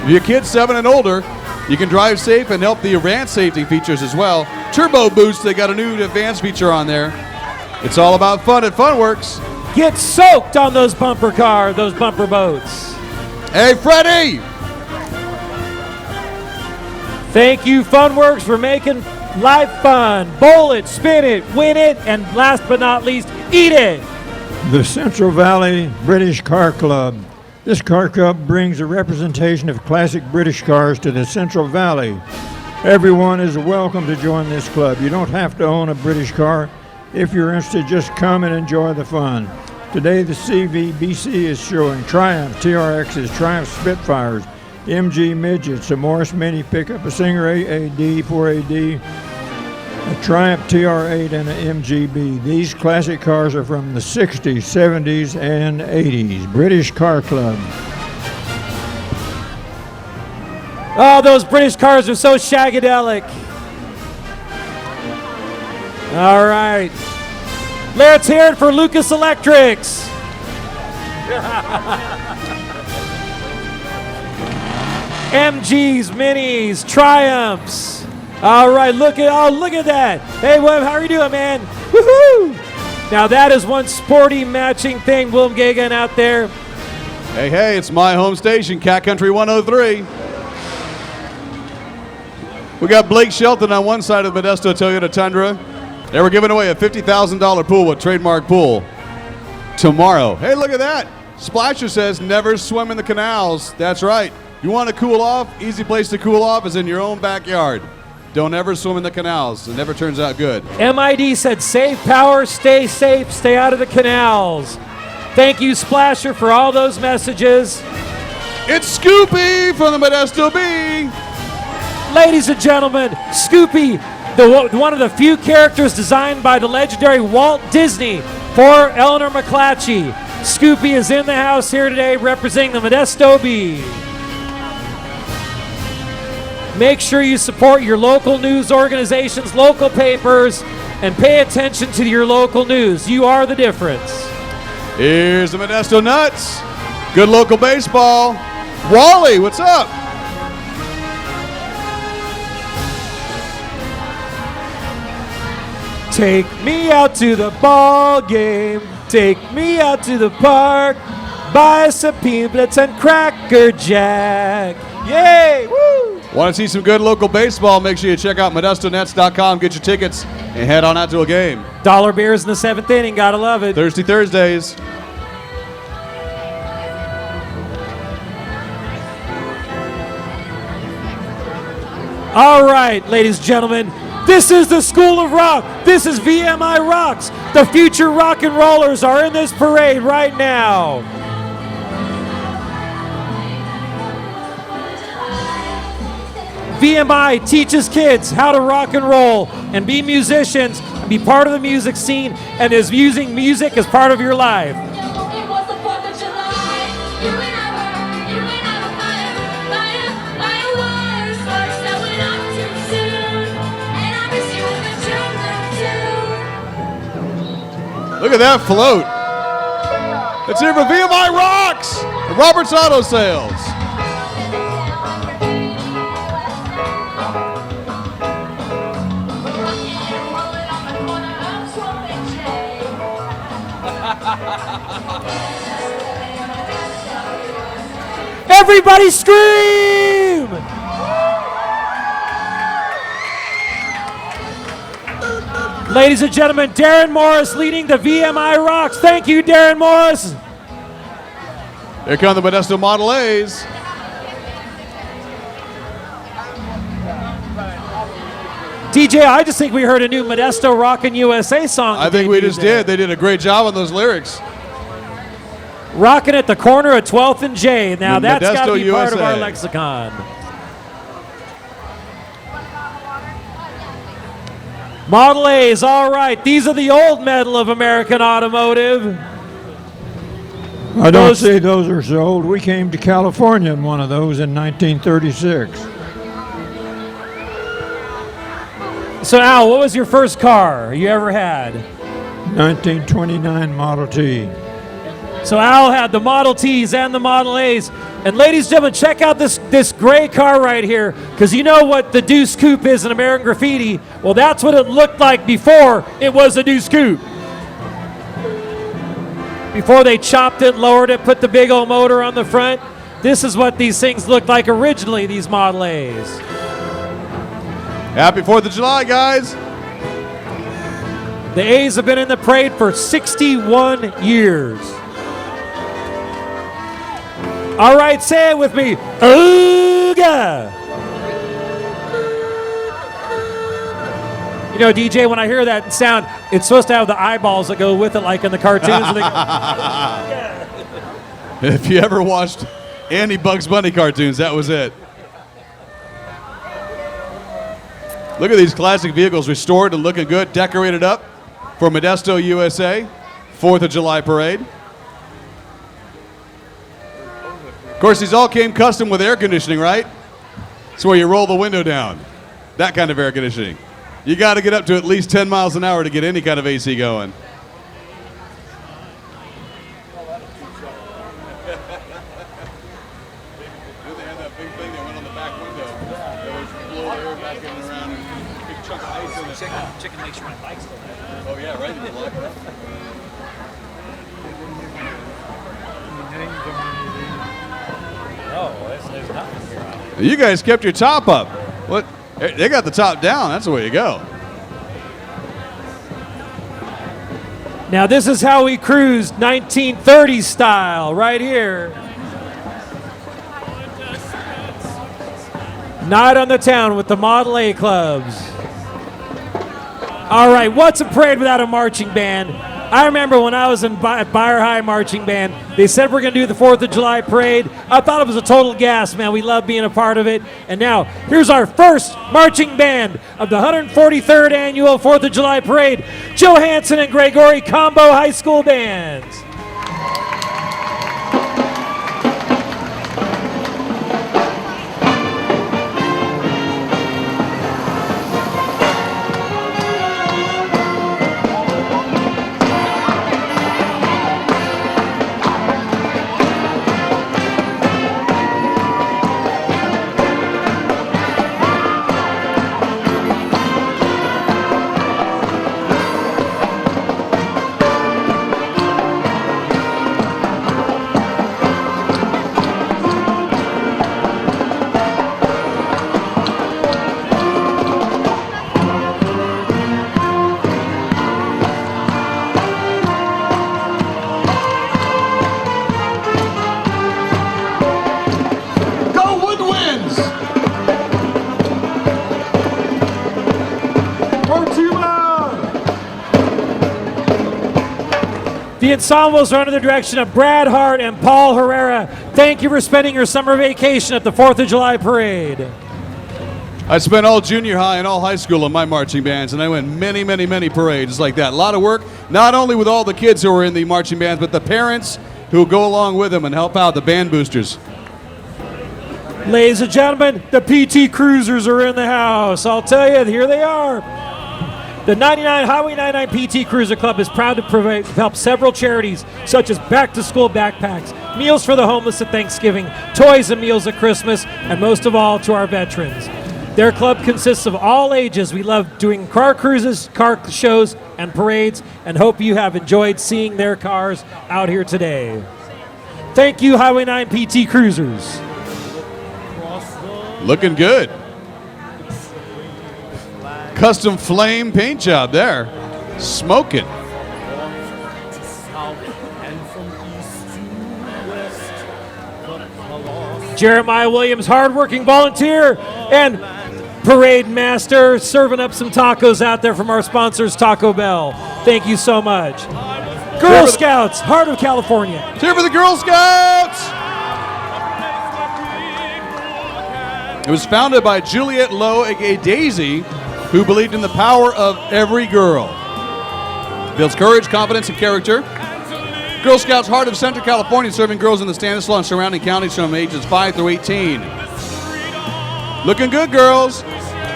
If your kid's 7 and older, you can drive safe and help the advanced safety features as well. Turbo Boost, they got a new advanced feature on there. It's all about fun at Funworks. Get soaked on those bumper boats. Hey, Freddie! Thank you, Funworks, for making life fun. Bowl it, spin it, win it, and last but not least, eat it. The Central Valley British Car Club. This car club brings a representation of classic British cars to the Central Valley. Everyone is welcome to join this club. You don't have to own a British car. If you're interested, just come and enjoy the fun. Today, the CVBC is showing Triumph TRXs, Triumph Spitfires, MG Midgets, a Morris Mini pickup, a Singer 8AD, 4AD, a Triumph TR8, and an MGB. These classic cars are from the 60s, 70s, and 80s. British Car Club. Oh, those British cars are so shagadelic. All right. Let's hear it for Lucas Electrics. MGs, Minis, Triumphs. All right, look at that. Hey, Webb, how are you doing, man? Woohoo! Now that is one sporty matching thing, Willem Gagan out there. Hey, it's my home station, Cat Country 103. We got Blake Shelton on one side of the Modesto Toyota Tundra. They were giving away a $50,000 pool with Trademark Pool tomorrow. Hey, look at that. Splasher says never swim in the canals. That's right. You want to cool off? Easy place to cool off is in your own backyard. Don't ever swim in the canals. It never turns out good. MID said save power, stay safe, stay out of the canals. Thank you, Splasher, for all those messages. It's Scoopy from the Modesto Bee. Ladies and gentlemen, Scoopy, one of the few characters designed by the legendary Walt Disney for Eleanor McClatchy. Scoopy is in the house here today representing the Modesto Bee. Make sure you support your local news organizations, local papers, and pay attention to your local news. You are the difference. Here's the Modesto Nuts. Good local baseball. Wally, what's up? Take me out to the ball game. Take me out to the park. Buy some Peanuts and Cracker Jack. Yay! Woo! Want to see some good local baseball? Make sure you check out ModestoNets.com, get your tickets, and head on out to a game. Dollar beers in the 7th inning. Gotta love it. Thirsty Thursdays. All right, ladies and gentlemen, this is the School of Rock. This is VMI Rocks. The future rock and rollers are in this parade right now. VMI teaches kids how to rock and roll and be musicians, and be part of the music scene, and is using music as part of your life. Look at that float. Let's hear for VMI Rocks and Robert's Auto Sales. Everybody scream! Ladies and gentlemen, Darren Morris leading the VMI Rocks. Thank you, Darren Morris. Here come the Modesto Model A's. DJ, I just think we heard a new Modesto Rockin' USA song. I think we just did. They did a great job on those lyrics. Rockin' at the corner of 12th and J. Now The that's got to Modesto, be part of our USA. lexicon. Model A's, all right. These are the old medal of American automotive. I don't say those are so old. We came to California in one of those in 1936. So Al, what was your first car you ever had? 1929 Model T. So Al had the Model Ts and the Model A's. And ladies and gentlemen, check out this gray car right here, because you know what the Deuce Coupe is in American Graffiti? Well, that's what it looked like before it was a Deuce Coupe. Before they chopped it, lowered it, put the big old motor on the front, this is what these things looked like originally, these Model A's. Happy 4th of July, guys. The A's have been in the parade for 61 years. All right, say it with me. Ooga! You know, DJ, when I hear that sound, it's supposed to have the eyeballs that go with it, like in the cartoons. If you ever watched any Bugs Bunny cartoons, that was it. Look at these classic vehicles, restored and looking good, decorated up for Modesto, USA, 4th of July parade. Of course, these all came custom with air conditioning, right? It's where you roll the window down. That kind of air conditioning. You got to get up to at least 10 miles an hour to get any kind of AC going. Chicken makes my bike still. Oh, yeah, right. There's nothing here on it. You guys kept your top up. What? They got the top down. That's the way you go. Now this is how we cruised 1930s style right here. Night on the town with the Model A clubs. All right, what's a parade without a marching band? I remember when I was in Buyer High Marching Band, they said we're going to do the 4th of July parade. I thought it was a total gas, man. We love being a part of it. And now, here's our first marching band of the 143rd annual 4th of July parade, Johansson and Gregory Combo High School Bands. The ensembles are under the direction of Brad Hart and Paul Herrera. Thank you for spending your summer vacation at the 4th of July Parade. I spent all junior high and all high school in my marching bands, and I went many, many, many parades like that. A lot of work, not only with all the kids who are in the marching bands, but the parents who go along with them and help out, the band boosters. Ladies and gentlemen, the PT Cruisers are in the house. I'll tell you, here they are. The Highway 99 PT Cruiser Club is proud to help several charities, such as back-to-school backpacks, meals for the homeless at Thanksgiving, toys and meals at Christmas, and most of all, to our veterans. Their club consists of all ages. We love doing car cruises, car shows, and parades, and hope you have enjoyed seeing their cars out here today. Thank you, Highway 9 PT Cruisers. Looking good. Custom flame paint job there. Smoking. Jeremiah Williams, hardworking volunteer and parade master, serving up some tacos out there from our sponsors, Taco Bell. Thank you so much. Girl Scouts, Heart of California. Cheer for the Girl Scouts! It was founded by Juliette Lowe, aka Daisy, who believed in the power of every girl. Builds courage, confidence, and character. Girl Scouts Heart of Central California, serving girls in the Stanislaus and surrounding counties from ages 5 through 18. Looking good, girls.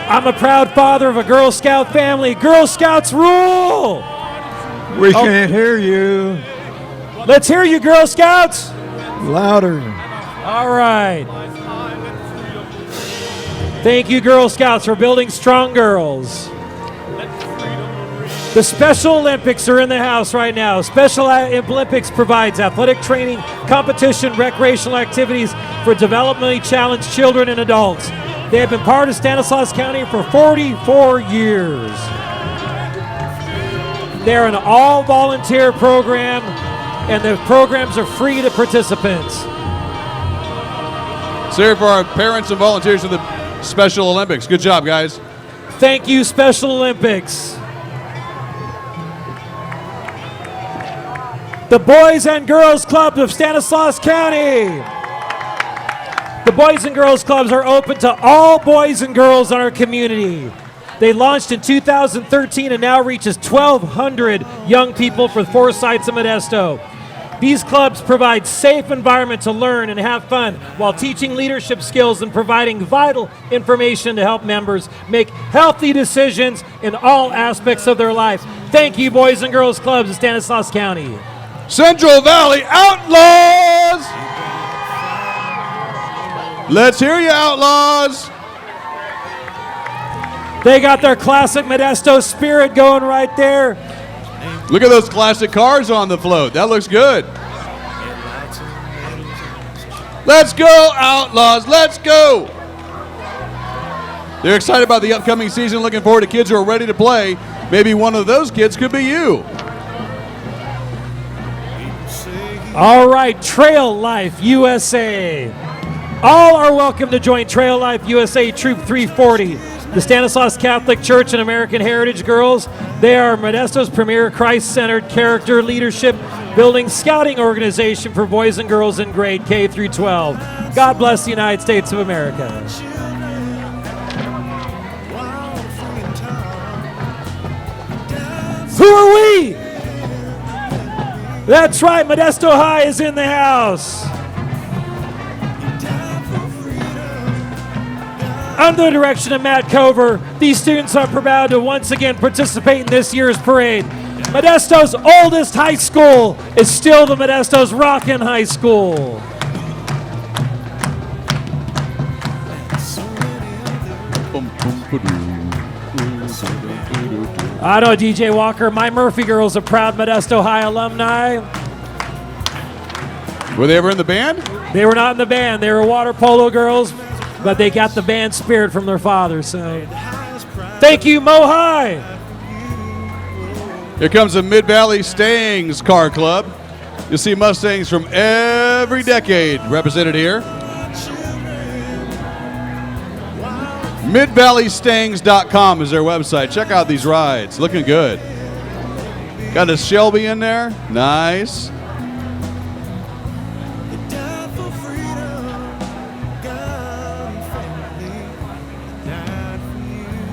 I'm a proud father of a Girl Scout family. Girl Scouts rule! We can't hear you. Let's hear you, Girl Scouts. Louder. All right. Thank you, Girl Scouts, for building strong girls. The Special Olympics are in the house right now. Special Olympics provides athletic training, competition, recreational activities for developmentally challenged children and adults. They have been part of Stanislaus County for 44 years. They're an all-volunteer program, and the programs are free to participants. So here for our parents and volunteers of the Special Olympics. Good job, guys. Thank you, Special Olympics. The Boys and Girls Club of Stanislaus County. The Boys and Girls Clubs are open to all boys and girls in our community. They launched in 2013 and now reaches 1,200 young people for 4 sites in Modesto. These clubs provide safe environment to learn and have fun while teaching leadership skills and providing vital information to help members make healthy decisions in all aspects of their life. Thank you, Boys and Girls Clubs of Stanislaus County. Central Valley Outlaws! Let's hear you, Outlaws! They got their classic Modesto spirit going right there. Look at those classic cars on the float. That looks good. Let's go, Outlaws. Let's go. They're excited about the upcoming season, looking forward to kids who are ready to play. Maybe one of those kids could be you. All right, Trail Life USA. All are welcome to join Trail Life USA Troop 340. The Stanislaus Catholic Church and American Heritage Girls. They are Modesto's premier Christ-centered character leadership building scouting organization for boys and girls in grade K through 12. God bless the United States of America. Who are we? That's right, Modesto High is in the house. Under the direction of Matt Cover, these students are proud to once again participate in this year's parade. Modesto's oldest high school is still the Modesto's Rockin' High School. I know, DJ Walker, my Murphy girls are proud Modesto High alumni. Were they ever in the band? They were not in the band. They were water polo girls, but they got the band spirit from their father. So, thank you, Mo High. Here comes the Mid-Valley Stangs Car Club. You'll see Mustangs from every decade represented here. MidValleyStangs.com is their website. Check out these rides. Looking good. Got a Shelby in there. Nice.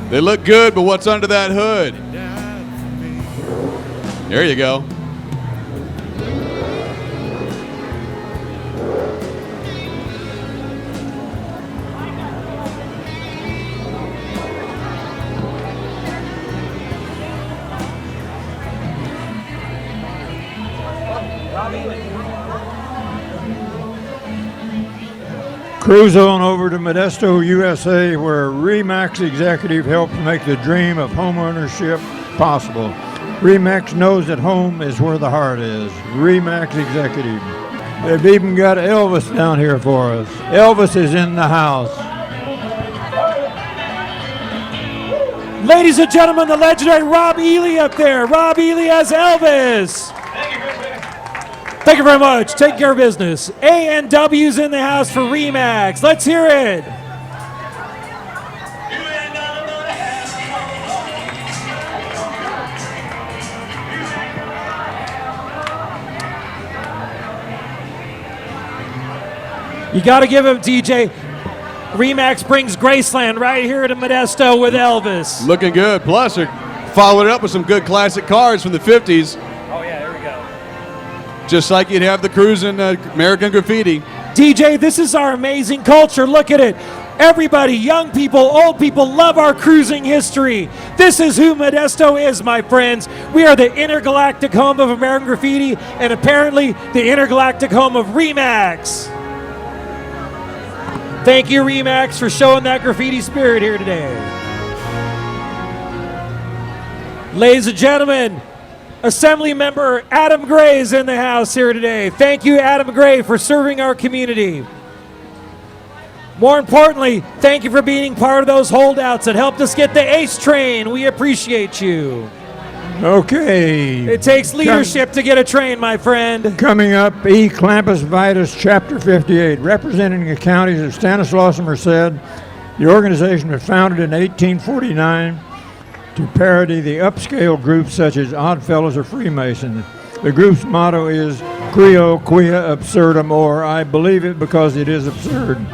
They look good, but what's under that hood? There you go. Cruise on over to Modesto, USA, where RE/MAX executive helps make the dream of homeownership possible. RE/MAX knows that home is where the heart is. RE/MAX executive. They've even got Elvis down here for us. Elvis is in the house. Ladies and gentlemen, the legendary Rob Ely up there. Rob Ely as Elvis. Thank you very much. Take care of business. A&W's in the house for RE/MAX. Let's hear it. You got to give him, DJ. RE/MAX brings Graceland right here to Modesto with Elvis. Looking good. Plus, they're following it up with some good classic cars from the 50s. Oh, yeah, here we go. Just like you'd have the cruising American Graffiti. DJ, this is our amazing culture. Look at it. Everybody, young people, old people, love our cruising history. This is who Modesto is, my friends. We are the intergalactic home of American Graffiti and apparently the intergalactic home of RE/MAX. Thank you, RE/MAX, for showing that graffiti spirit here today. Ladies and gentlemen, Assembly Member Adam Gray is in the house here today. Thank you, Adam Gray, for serving our community. More importantly, thank you for being part of those holdouts that helped us get the ACE train. We appreciate you. Okay. It takes leadership to get a train, my friend. Coming up, E. Clampus Vitus, Chapter 58, representing the counties of Stanislaus and Merced. The organization was founded in 1849 to parody the upscale groups such as Oddfellows or Freemasons. The group's motto is Quio Quia Absurdum, or I believe it because it is absurd.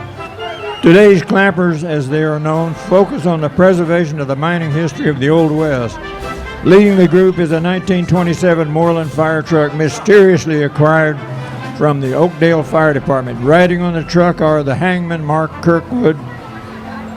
Today's clampers, as they are known, focus on the preservation of the mining history of the Old West. Leading the group is a 1927 Moreland fire truck mysteriously acquired from the Oakdale Fire Department. Riding on the truck are the hangman Mark Kirkwood,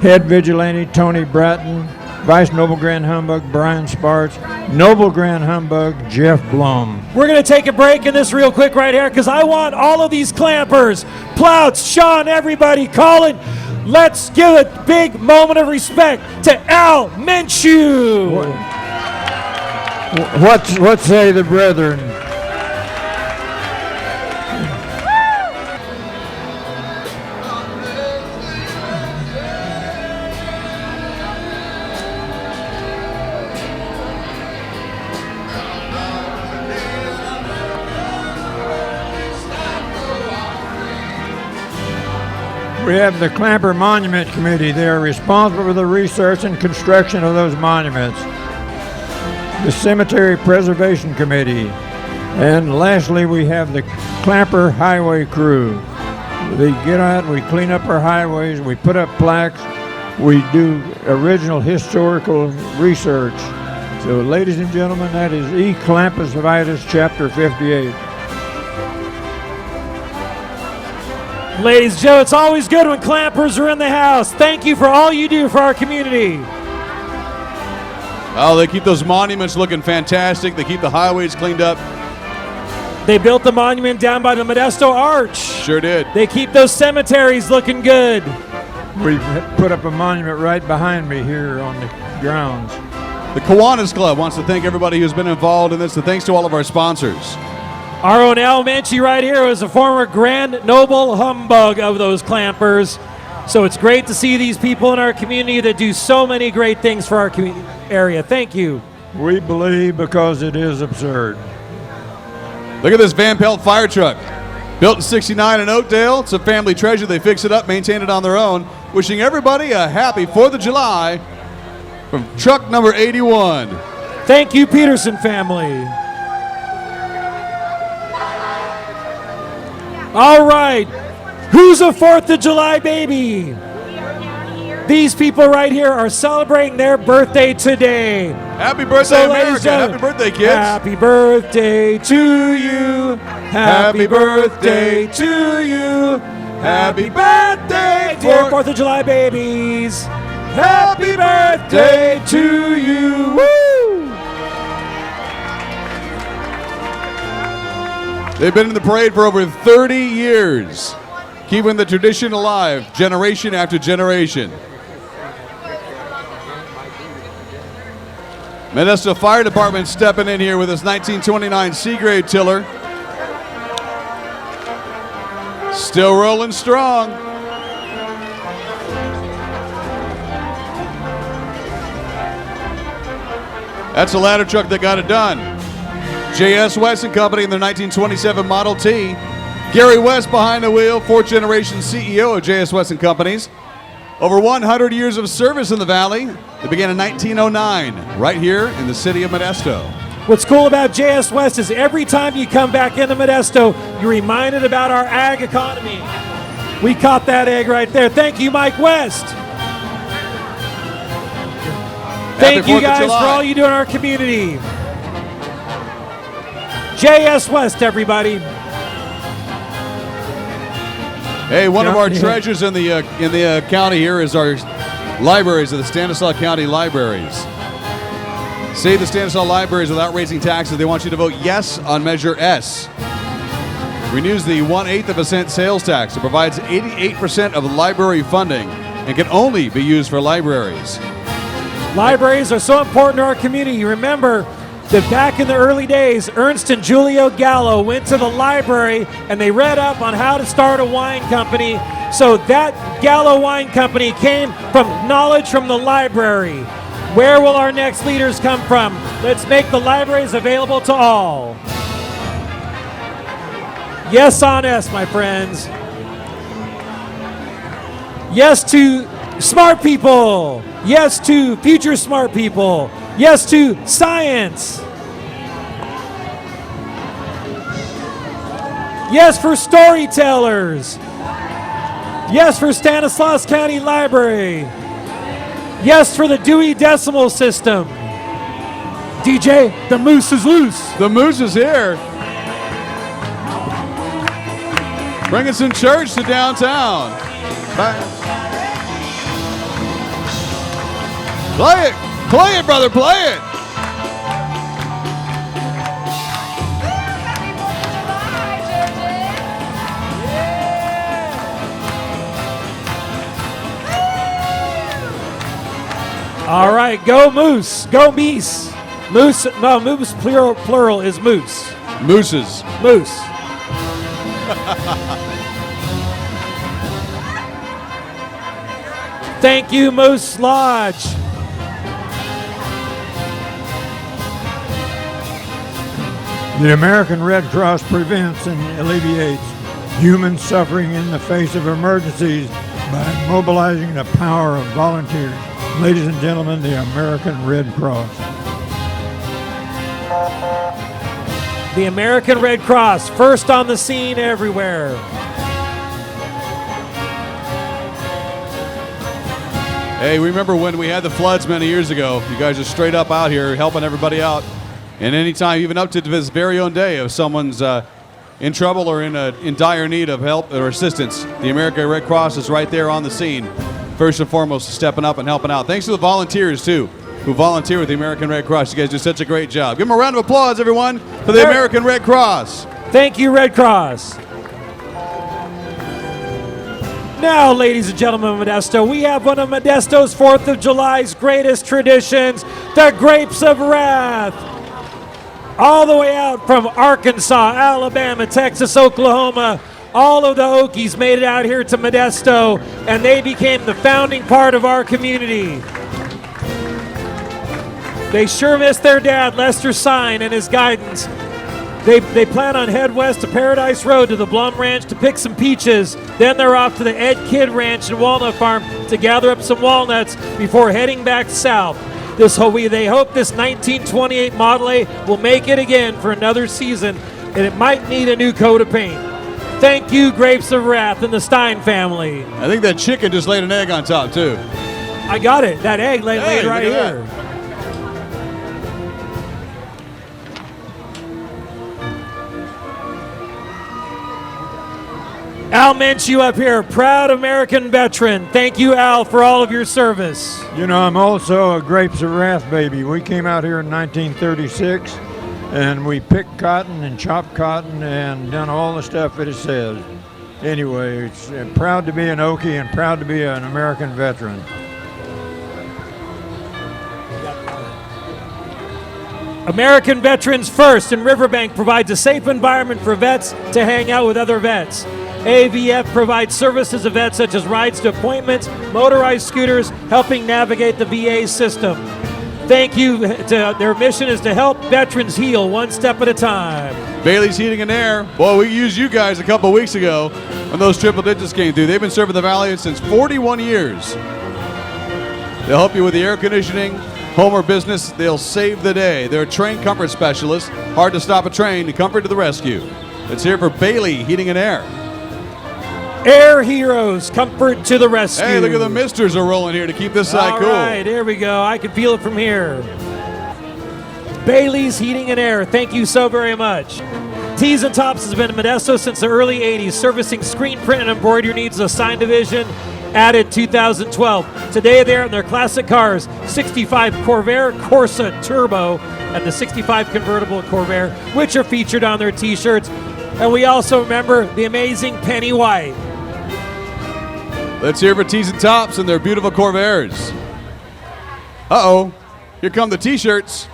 head vigilante Tony Bratton, Vice Noble Grand Humbug Brian Sparts, Noble Grand Humbug Jeff Blum. We're going to take a break in this real quick right here because I want all of these clampers, Plouts, Sean, everybody, Colin. Let's give a big moment of respect to Al Minshew. What say the brethren? We have the Clamper Monument Committee. They are responsible for the research and construction of those monuments. The Cemetery Preservation Committee. And lastly, we have the Clamper Highway Crew. They get out, we clean up our highways, we put up plaques, we do original historical research. So ladies and gentlemen, that is E. Clampus Vitus, Chapter 58. Ladies and gentlemen, it's always good when clampers are in the house. Thank you for all you do for our community. Oh, they keep those monuments looking fantastic. They keep the highways cleaned up. They built the monument down by the Modesto Arch. Sure did. They keep those cemeteries looking good. We put up a monument right behind me here on the grounds. The Kiwanis Club wants to thank everybody who's been involved in this, and thanks to all of our sponsors. Our own Al Manchi right here was a former Grand Noble Humbug of those clampers. So it's great to see these people in our community that do so many great things for our community area. Thank you. We believe because it is absurd. Look at this Van Pelt fire truck. Built in '69 in Oakdale. It's a family treasure. They fix it up, maintain it on their own. Wishing everybody a happy 4th of July from truck number 81. Thank you, Peterson family. All right. Who's a 4th of July baby? These people right here are celebrating their birthday today. Happy birthday, America. Happy birthday, kids. Happy birthday to you. Happy birthday to you. Happy birthday, dear 4th of July babies. Happy birthday to you. Woo! They've been in the parade for over 30 years, keeping the tradition alive generation after generation. Modesto Fire Department stepping in here with this 1929 C-grade tiller. Still rolling strong. That's a ladder truck that got it done. J.S. West and Company in their 1927 Model T. Gary West behind the wheel, 4th generation CEO of J.S. West and Companies. Over 100 years of service in the Valley. They began in 1909, right here in the city of Modesto. What's cool about J.S. West is every time you come back into Modesto, you're reminded about our ag economy. We caught that egg right there. Thank you, Mike West. Thank you guys for all you do in our community. J.S. West, everybody. Hey, one of our treasures in the county here is our libraries of the Stanislaus County Libraries. Save the Stanislaus Libraries without raising taxes. They want you to vote yes on Measure S. Renews the 1/8% sales tax. It provides 88% of the library funding and can only be used for libraries. Libraries are so important to our community. You remember that back in the early days, Ernst and Julio Gallo went to the library and they read up on how to start a wine company. So that Gallo Wine Company came from knowledge from the library. Where will our next leaders come from? Let's make the libraries available to all. Yes on S, my friends. Yes to smart people. Yes to future smart people. Yes to science. Yes for storytellers. Yes for Stanislaus County Library. Yes for the Dewey Decimal System. DJ, the moose is loose. The moose is here. Bringing some church to downtown. Bye. Play it, brother, play it. All right, go moose, go meese. Moose, no, moose plural is moose. Mooses. Moose. Thank you, Moose Lodge. The American Red Cross prevents and alleviates human suffering in the face of emergencies by mobilizing the power of volunteers. Ladies and gentlemen, the American Red Cross. The American Red Cross, first on the scene everywhere. Hey, remember when we had the floods many years ago? You guys are straight up out here helping everybody out. And anytime, even up to this very own day, if someone's in trouble or in dire need of help or assistance, the American Red Cross is right there on the scene. First and foremost, stepping up and helping out. Thanks to the volunteers, too, who volunteer with the American Red Cross. You guys do such a great job. Give them a round of applause, everyone, for the American Red Cross. Thank you, Red Cross. Now, ladies and gentlemen of Modesto, we have one of Modesto's 4th of July's greatest traditions, the Grapes of Wrath. All the way out from Arkansas, Alabama, Texas, Oklahoma, all of the Okies made it out here to Modesto, and they became the founding part of our community. They sure miss their dad, Lester Sine, and his guidance. They plan on head west to Paradise Road to the Blum Ranch to pick some peaches. Then they're off to the Ed Kidd Ranch and Walnut Farm to gather up some walnuts before heading back south. They hope this 1928 Model A will make it again for another season, and it might need a new coat of paint. Thank you, Grapes of Wrath and the Stein family. I think that chicken just laid an egg on top, too. I got it. That egg laid Hey, right look at here. Al Menchu up here, proud American veteran. Thank you, Al, for all of your service. You know, I'm also a Grapes of Wrath baby. We came out here in 1936, and we picked cotton and chopped cotton and done all the stuff that it says. Anyway, it's proud to be an Okie and proud to be an American veteran. American Veterans First in Riverbank provides a safe environment for vets to hang out with other vets. AVF provides services to vets such as rides to appointments, motorized scooters, helping navigate the VA system. Thank you. Their mission is to help veterans heal one step at a time. Bailey's Heating and Air. Boy, we used you guys a couple weeks ago when those triple digits came through. They've been serving the Valley since 41 years. They'll help you with the air conditioning, home or business. They'll save the day. They're a train comfort specialist. Hard to stop a train. Comfort to the rescue. Let's hear it for Bailey Heating and Air. Air Heroes, comfort to the rescue. Hey, look at the misters are rolling here to keep this side cool. All right, here we go. I can feel it from here. Bailey's Heating and Air, thank you so very much. Tees and Tops has been in Modesto since the early 80s, servicing screen print and embroidery needs of the sign division, added 2012. Today they're in their classic cars, 65 Corvair Corsa Turbo and the 65 convertible Corvair, which are featured on their t-shirts. And we also remember the amazing Penny White. Let's hear for Tees and Tops and their beautiful Corvairs. Uh-oh, here come the t-shirts.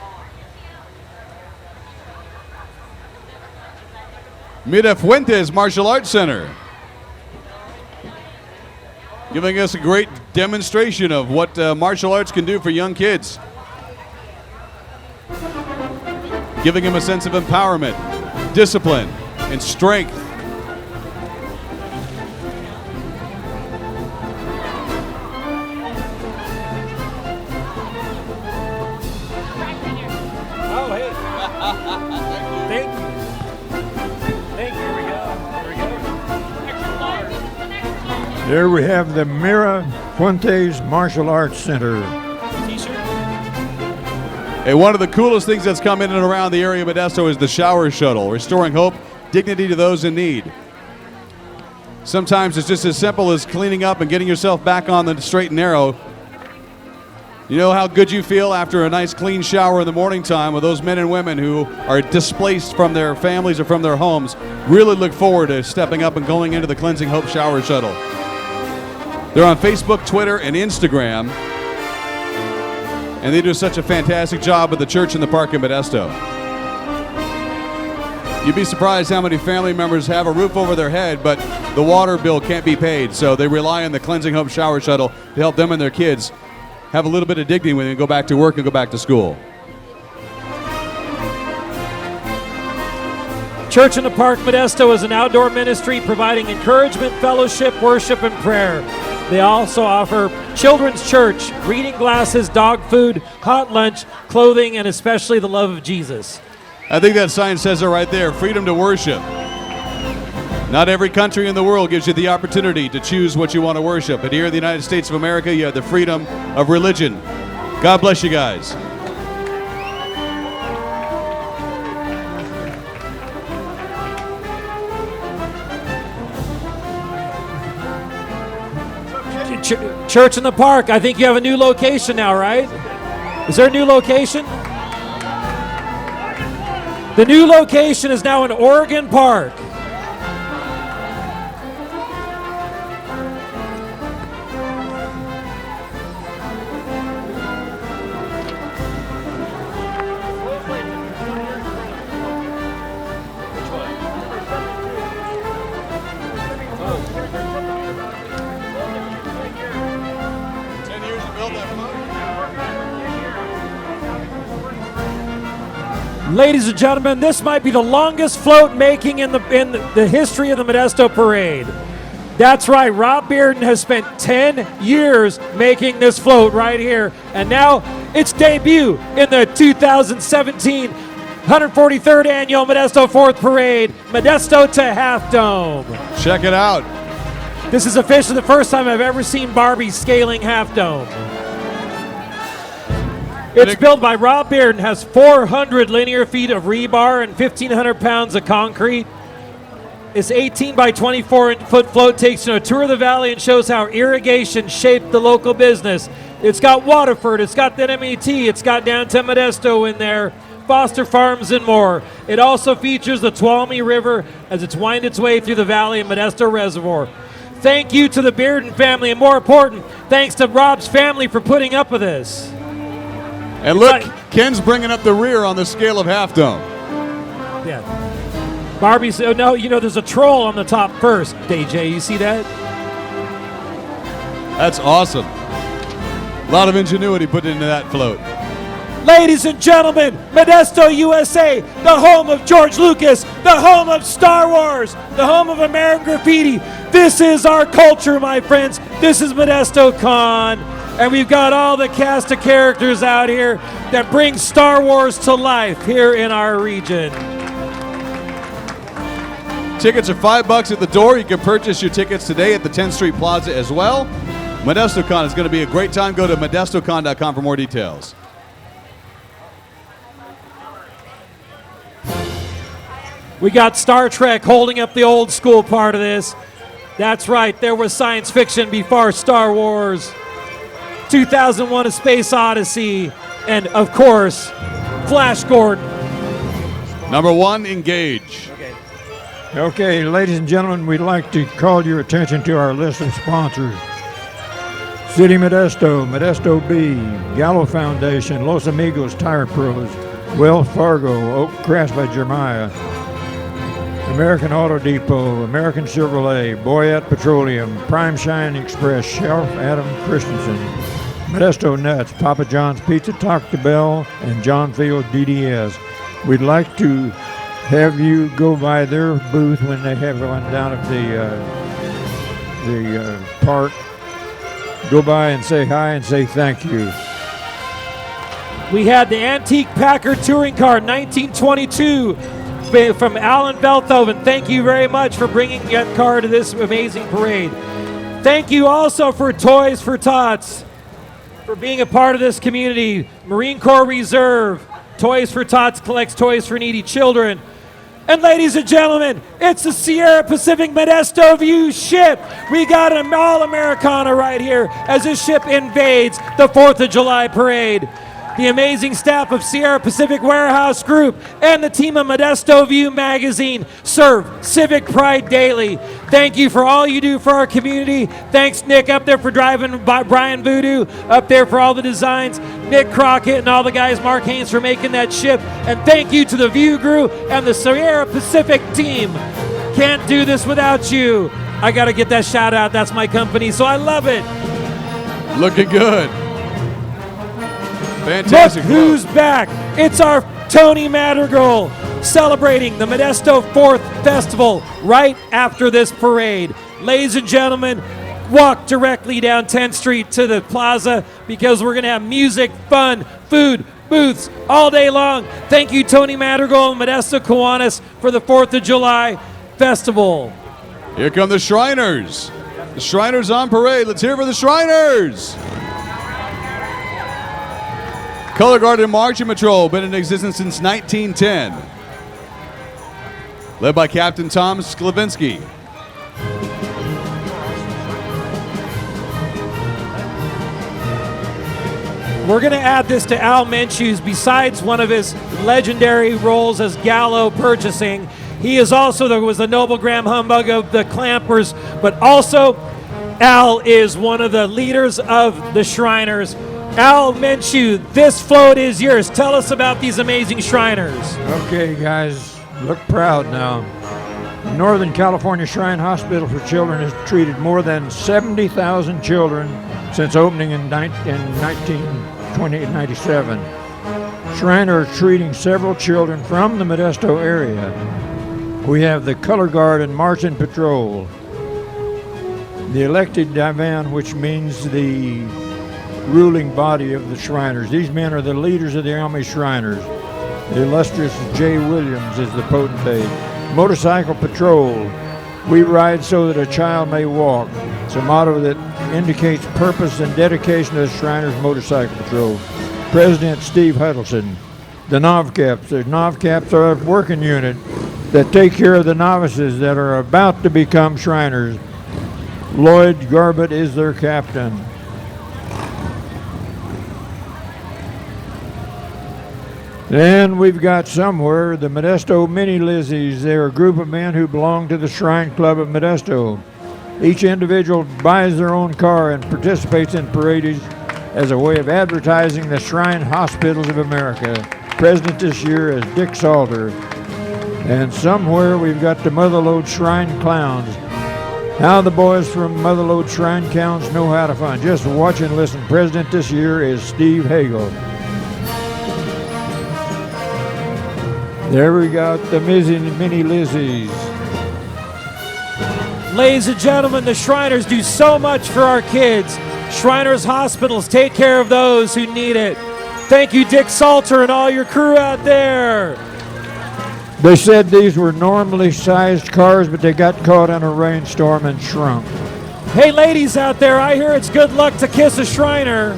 Mirafuentes Martial Arts Center. Giving us a great demonstration of what martial arts can do for young kids. Giving them a sense of empowerment, discipline, and strength. Oh, hey. Thank you. Thank you. Here we go. Extra large. There we have the Mira Fuentes Martial Arts Center. T-shirt. Hey, one of the coolest things that's come in and around the area of Modesto is the shower shuttle, restoring hope, dignity to those in need. Sometimes it's just as simple as cleaning up and getting yourself back on the straight and narrow. You know how good you feel after a nice clean shower in the morning time with those men and women who are displaced from their families or from their homes really look forward to stepping up and going into the Cleansing Hope Shower Shuttle. They're on Facebook, Twitter, and Instagram. And they do such a fantastic job at the church in the park in Modesto. You'd be surprised how many family members have a roof over their head, but the water bill can't be paid. So they rely on the Cleansing Hope Shower Shuttle to help them and their kids have a little bit of dignity when they go back to work and go back to school. Church in the Park Modesto is an outdoor ministry providing encouragement, fellowship, worship, and prayer. They also offer children's church, reading glasses, dog food, hot lunch, clothing, and especially the love of Jesus. I think that sign says it right there, freedom to worship. Not every country in the world gives you the opportunity to choose what you want to worship. But here in the United States of America, you have the freedom of religion. God bless you guys. Church in the Park, I think you have a new location now, right? Is there a new location? The new location is now in Oregon Park. Ladies and gentlemen, this might be the longest float making in the history of the Modesto Parade. That's right, Rob Bearden has spent 10 years making this float right here, and now its debut in the 2017 143rd Annual Modesto 4th Parade, Modesto to Half Dome. Check it out. This is officially the first time I've ever seen Barbie scaling Half Dome. It's built by Rob Beard and has 400 linear feet of rebar and 1,500 pounds of concrete. This 18 by 24 foot float takes you on a tour of the valley and shows how irrigation shaped the local business. It's got Waterford, it's got the MET, it's got downtown Modesto in there, Foster Farms and more. It also features the Tuolumne River as it's winds its way through the valley of Modesto Reservoir. Thank you to the Bearden family, and more important, thanks to Rob's family for putting up with this. And look, Ken's bringing up the rear on the scale of Half Dome. Yeah. Barbie's, oh no, you know, there's a troll on the top first, DJ. You see that? That's awesome. A lot of ingenuity put into that float. Ladies and gentlemen, Modesto, USA, the home of George Lucas, the home of Star Wars, the home of American Graffiti. This is our culture, my friends. This is Modesto Con. And we've got all the cast of characters out here that bring Star Wars to life here in our region. Tickets are $5 at the door. You can purchase your tickets today at the 10th Street Plaza as well. ModestoCon is going to be a great time. Go to modestocon.com for more details. We got Star Trek holding up the old school part of this. That's right, there was science fiction before Star Wars. 2001: A Space Odyssey, and of course, Flash Gordon. Number 1, engage. Okay, ladies and gentlemen, we'd like to call your attention to our list of sponsors. City Modesto, Modesto B, Gallo Foundation, Los Amigos Tire Pros, Wells Fargo, Oak Crafts by Jeremiah, American Auto Depot, American Chevrolet, Boyette Petroleum, Prime Shine Express, Sheriff Adam Christensen, Modesto Nuts, Papa John's Pizza, Taco Bell, and John Field DDS. We'd like to have you go by their booth when they have one down at the park. Go by and say hi and say thank you. We had the Antique Packard Touring Car 1922 from Alan Belthoven. Thank you very much for bringing that car to this amazing parade. Thank you also for Toys for Tots for being a part of this community. Marine Corps Reserve, Toys for Tots collects toys for needy children. And ladies and gentlemen, it's the Sierra Pacific Modesto View ship. We got an all-Americana right here as this ship invades the 4th of July parade. The amazing staff of Sierra Pacific Warehouse Group and the team of Modesto View Magazine serve civic pride daily. Thank you for all you do for our community. Thanks, Nick, up there for driving Brian Voodoo, up there for all the designs. Nick Crockett and all the guys, Mark Haynes, for making that ship. And thank you to the View Crew and the Sierra Pacific team. Can't do this without you. I got to get that shout out. That's my company, so I love it. Looking good. Fantastic. Look who's back. It's our Tony Madrigal celebrating the Modesto 4th Festival right after this parade. Ladies and gentlemen, walk directly down 10th Street to the plaza because we're going to have music, fun, food, booths all day long. Thank you, Tony Madrigal and Modesto Kiwanis, for the 4th of July Festival. Here come the Shriners. The Shriners on parade. Let's hear for the Shriners. Color Guard Marching Patrol, been in existence since 1910. Led by Captain Tom Sklevinsky. We're going to add this to Al Menchu's. Besides one of his legendary roles as Gallo Purchasing, he is also was the Noble Graham Humbug of the Clampers, but also Al is one of the leaders of the Shriners. Al Menchu, this float is yours. Tell us about these amazing Shriners. Okay, guys, look proud now. Northern California Shrine Hospital for Children has treated more than 70,000 children since opening in 1997. Shriner is treating several children from the Modesto area. We have the Color Guard and Marching Patrol, the elected divan, which means the ruling body of the Shriners. These men are the leaders of the Amish Shriners. The illustrious Jay Williams is the potentate. Motorcycle Patrol. We ride so that a child may walk. It's a motto that indicates purpose and dedication to the Shriners Motorcycle Patrol. President Steve Huddleston. The NOVCAPs. The NOVCAPs are a working unit that take care of the novices that are about to become Shriners. Lloyd Garbett is their captain. Then we've got somewhere the Modesto Mini Lizzies. They're a group of men who belong to the Shrine Club of Modesto. Each individual buys their own car and participates in parades as a way of advertising the Shrine Hospitals of America. President this year is Dick Salter. And somewhere we've got the Motherlode Shrine Clowns. How the boys from Motherlode Shrine Clowns know how to fun. Just watch and listen. President this year is Steve Hagel. There we got the Mini Lizzies. Ladies and gentlemen, the Shriners do so much for our kids. Shriners Hospitals take care of those who need it. Thank you, Dick Salter, and all your crew out there. They said these were normally sized cars, but they got caught in a rainstorm and shrunk. Hey, ladies out there, I hear it's good luck to kiss a Shriner.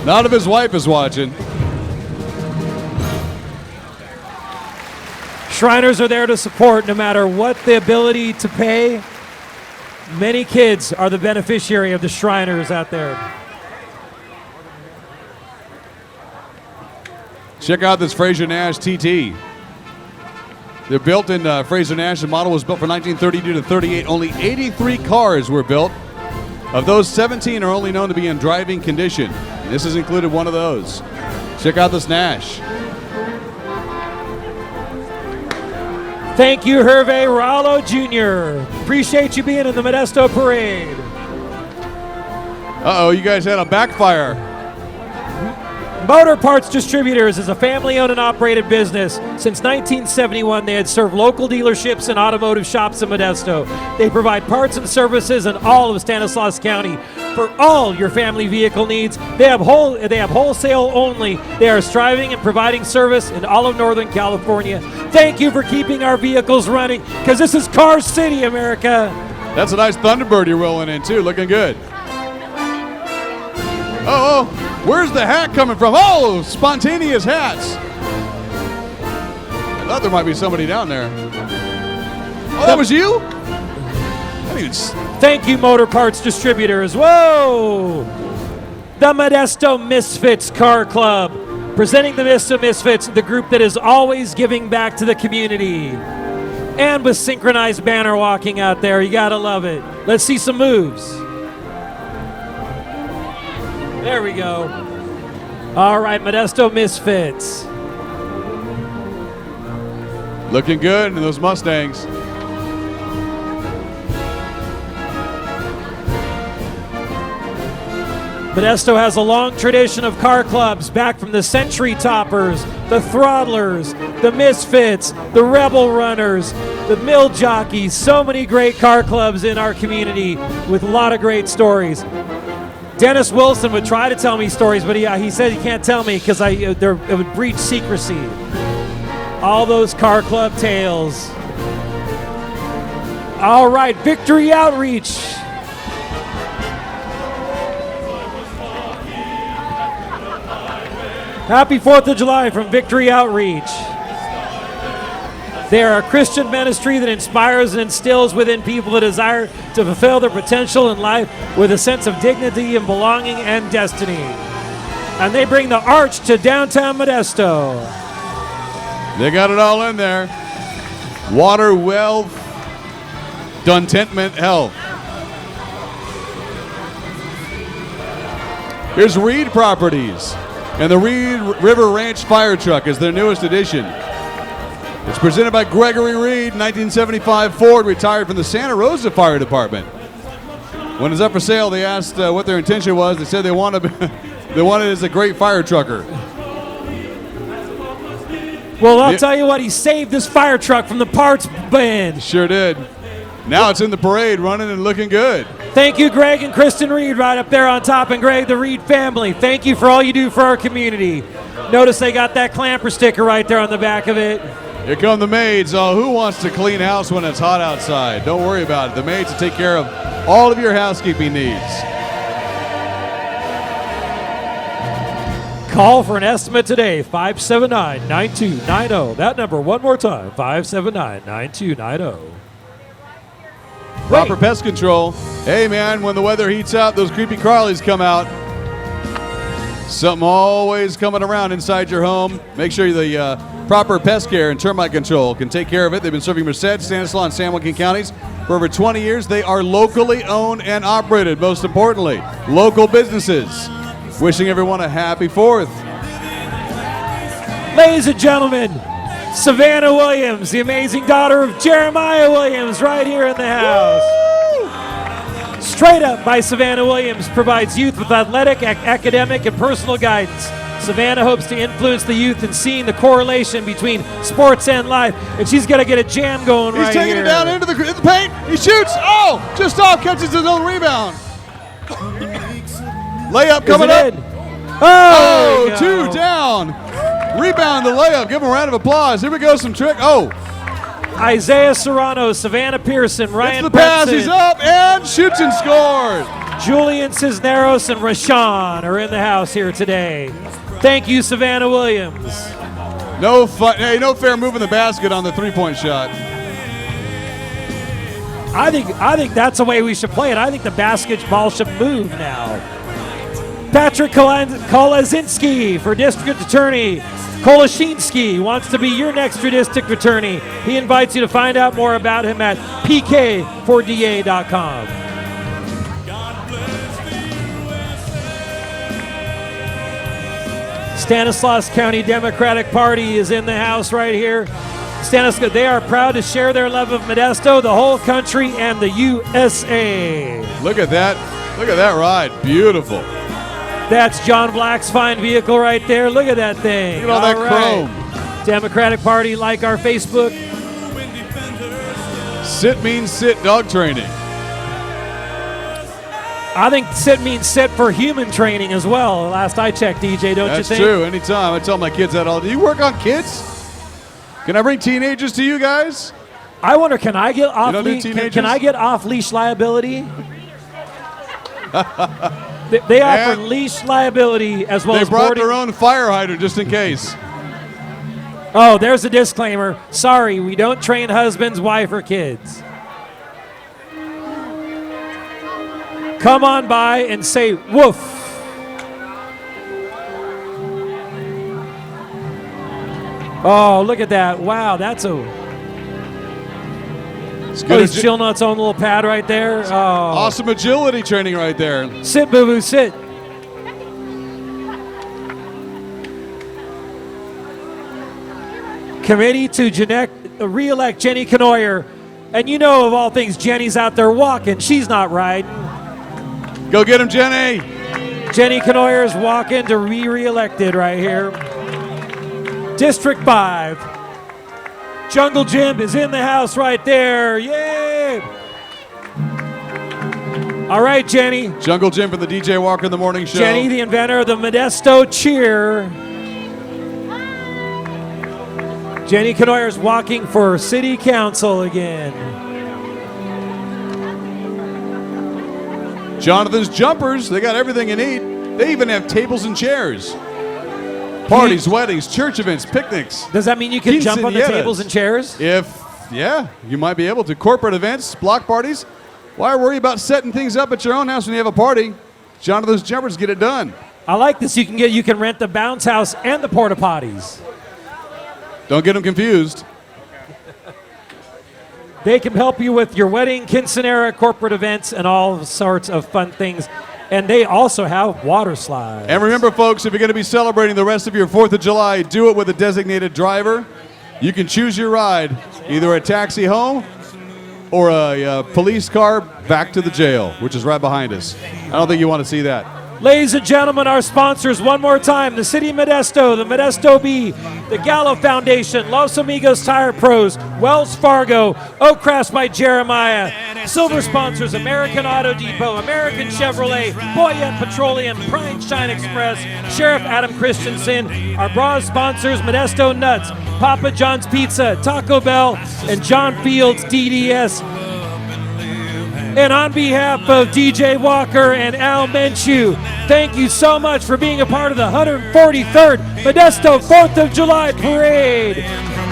Not if his wife is watching. Shriners are there to support no matter what the ability to pay. Many kids are the beneficiary of the Shriners out there. Check out this Fraser Nash TT. They're built in Fraser Nash. The model was built from 1932 to 38. Only 83 cars were built. Of those, 17 are only known to be in driving condition. And this has included one of those. Check out this Nash. Thank you, Hervé Rallo Jr. Appreciate you being in the Modesto Parade. Uh-oh, you guys had a backfire. Motor Parts Distributors is a family-owned and operated business. Since 1971, they had served local dealerships and automotive shops in Modesto. They provide parts and services in all of Stanislaus County for all your family vehicle needs. They have wholesale only. They are striving and providing service in all of Northern California. Thank you for keeping our vehicles running, because this is Car City, America. That's a nice Thunderbird you're rolling in, too. Looking good. Uh-oh. Where's the hat coming from? Oh, spontaneous hats. I thought there might be somebody down there. Oh, that was you? Thank you, Motor Parts Distributors. Whoa! The Modesto Misfits Car Club. Presenting the Modesto Misfits, the group that is always giving back to the community. And with synchronized banner walking out there. You gotta love it. Let's see some moves. There we go. All right, Modesto Misfits. Looking good in those Mustangs. Modesto has a long tradition of car clubs, back from the Century Toppers, the Throttlers, the Misfits, the Rebel Runners, the Mill Jockeys. So many great car clubs in our community with a lot of great stories. Dennis Wilson would try to tell me stories, but he said he can't tell me because it would breach secrecy. All those car club tales. All right, Victory Outreach. Happy 4th of July from Victory Outreach. They are a Christian ministry that inspires and instills within people the desire to fulfill their potential in life with a sense of dignity and belonging and destiny. And they bring the arch to downtown Modesto. They got it all in there. Water, wealth, contentment, health. Here's Reed Properties. And the Reed River Ranch Fire Truck is their newest addition. It's presented by Gregory Reed, 1975 Ford, retired from the Santa Rosa Fire Department. When it was up for sale, they asked what their intention was. They said they wanted it as a great fire trucker. Well, I'll tell you what, he saved this fire truck from the parts bin. Sure did. Now it's in the parade, running and looking good. Thank you, Greg and Kristen Reed, right up there on top, and Greg, the Reed family. Thank you for all you do for our community. Notice they got that clamper sticker right there on the back of it. Here come the maids. Oh, who wants to clean house when it's hot outside? Don't worry about it. The maids will take care of all of your housekeeping needs. Call for an estimate today, 579-9290. That number one more time, 579-9290. Proper pest control. Hey, man, when the weather heats up, those creepy crawlies come out. Something always coming around inside your home. Make sure the proper pest care and termite control can take care of it. They've been serving Merced, Stanislaus, and San Joaquin counties for over 20 years. They are locally owned and operated, most importantly. Local businesses. Wishing everyone a happy 4th. Ladies and gentlemen, Savannah Williams, the amazing daughter of Jeremiah Williams, right here in the house. Woo! Straight Up by Savannah Williams provides youth with athletic, academic, and personal guidance. Savannah hopes to influence the youth in seeing the correlation between sports and life, and she's got to get a jam going right here. He's taking it down into the paint. He shoots. Oh, just off, catches his own rebound. Layup coming up. Oh, 2 down. Rebound the layup. Give him a round of applause. Here we go. Some trick. Oh. Isaiah Serrano, Savannah Pearson, Ryan Gets the pass. Benson. He's up and shoots and scores. Julian Cisneros and Rashawn are in the house here today. Thank you, Savannah Williams. No fair moving the basket on the three-point shot. I think that's the way we should play it. I think the basketball should move now. Patrick Kolazinski for District Attorney. Kolashinsky wants to be your next district attorney. He invites you to find out more about him at pk4da.com. Stanislaus County Democratic Party is in the house right here. Stanislaus, they are proud to share their love of Modesto, the whole country, and the USA. Look at that. Look at that ride. Beautiful. That's John Black's fine vehicle right there. Look at that thing. Look at all that chrome. Democratic Party, like our Facebook. Sit means sit dog training. I think sit means sit for human training as well. Last I checked, DJ, don't you think? That's true. Anytime. I tell my kids that all day. You work on kids? Can I bring teenagers to you guys? I wonder, can I get off leash? Can I get off leash liability? They offer leash liability as well as boarding. They brought their own fire hydrant just in case. Oh, there's a disclaimer. Sorry, we don't train husbands, wife, or kids. Come on by and say woof. Oh, look at that. Wow, that's he's chilling on its own little pad right there. Oh. Awesome agility training right there. Sit, boo-boo, sit. Committee to re-elect Jenny Canoyer. And you know, of all things, Jenny's out there walking. She's not riding. Go get him, Jenny. Jenny Canoyer is walking to be re-elected right here. District 5. Jungle Jim is in the house right there. Yay! All right, Jenny. Jungle Jim from the DJ Walker in the Morning Show. Jenny, the inventor of the Modesto cheer. Jenny Canoyer is walking for city council again. Jonathan's Jumpers, they got everything you need. They even have tables and chairs. Parties, weddings, church events, picnics. Does that mean you can jump on the tables and chairs? Yeah, you might be able to. Corporate events, block parties. Why worry about setting things up at your own house when you have a party? Jonathan's Jumpers get it done. I like this. You can rent the bounce house and the porta potties. Don't get them confused. They can help you with your wedding, quinceanera, corporate events, and all sorts of fun things. And they also have water slides. And remember, folks, if you're going to be celebrating the rest of your 4th of July, do it with a designated driver. You can choose your ride, either a taxi home or a police car back to the jail, which is right behind us. I don't think you want to see that. Ladies and gentlemen, our sponsors, one more time, the City of Modesto, the Modesto Bee, the Gallo Foundation, Los Amigos Tire Pros, Wells Fargo, Oak Crafts by Jeremiah, silver sponsors, American Auto Depot, American Chevrolet, Boyette Petroleum, Prime Shine Express, Sheriff Adam Christensen, our bronze sponsors, Modesto Nuts, Papa John's Pizza, Taco Bell, and John Fields DDS. And on behalf of DJ Walker and Al Menchu, thank you so much for being a part of the 143rd Modesto 4th of July Parade.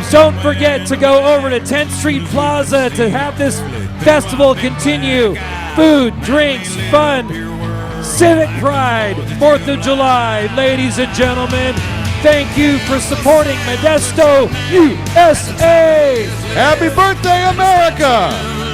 Don't forget to go over to 10th Street Plaza to have this festival continue. Food, drinks, fun, civic pride, 4th of July. Ladies and gentlemen, thank you for supporting Modesto, USA. Happy birthday, America!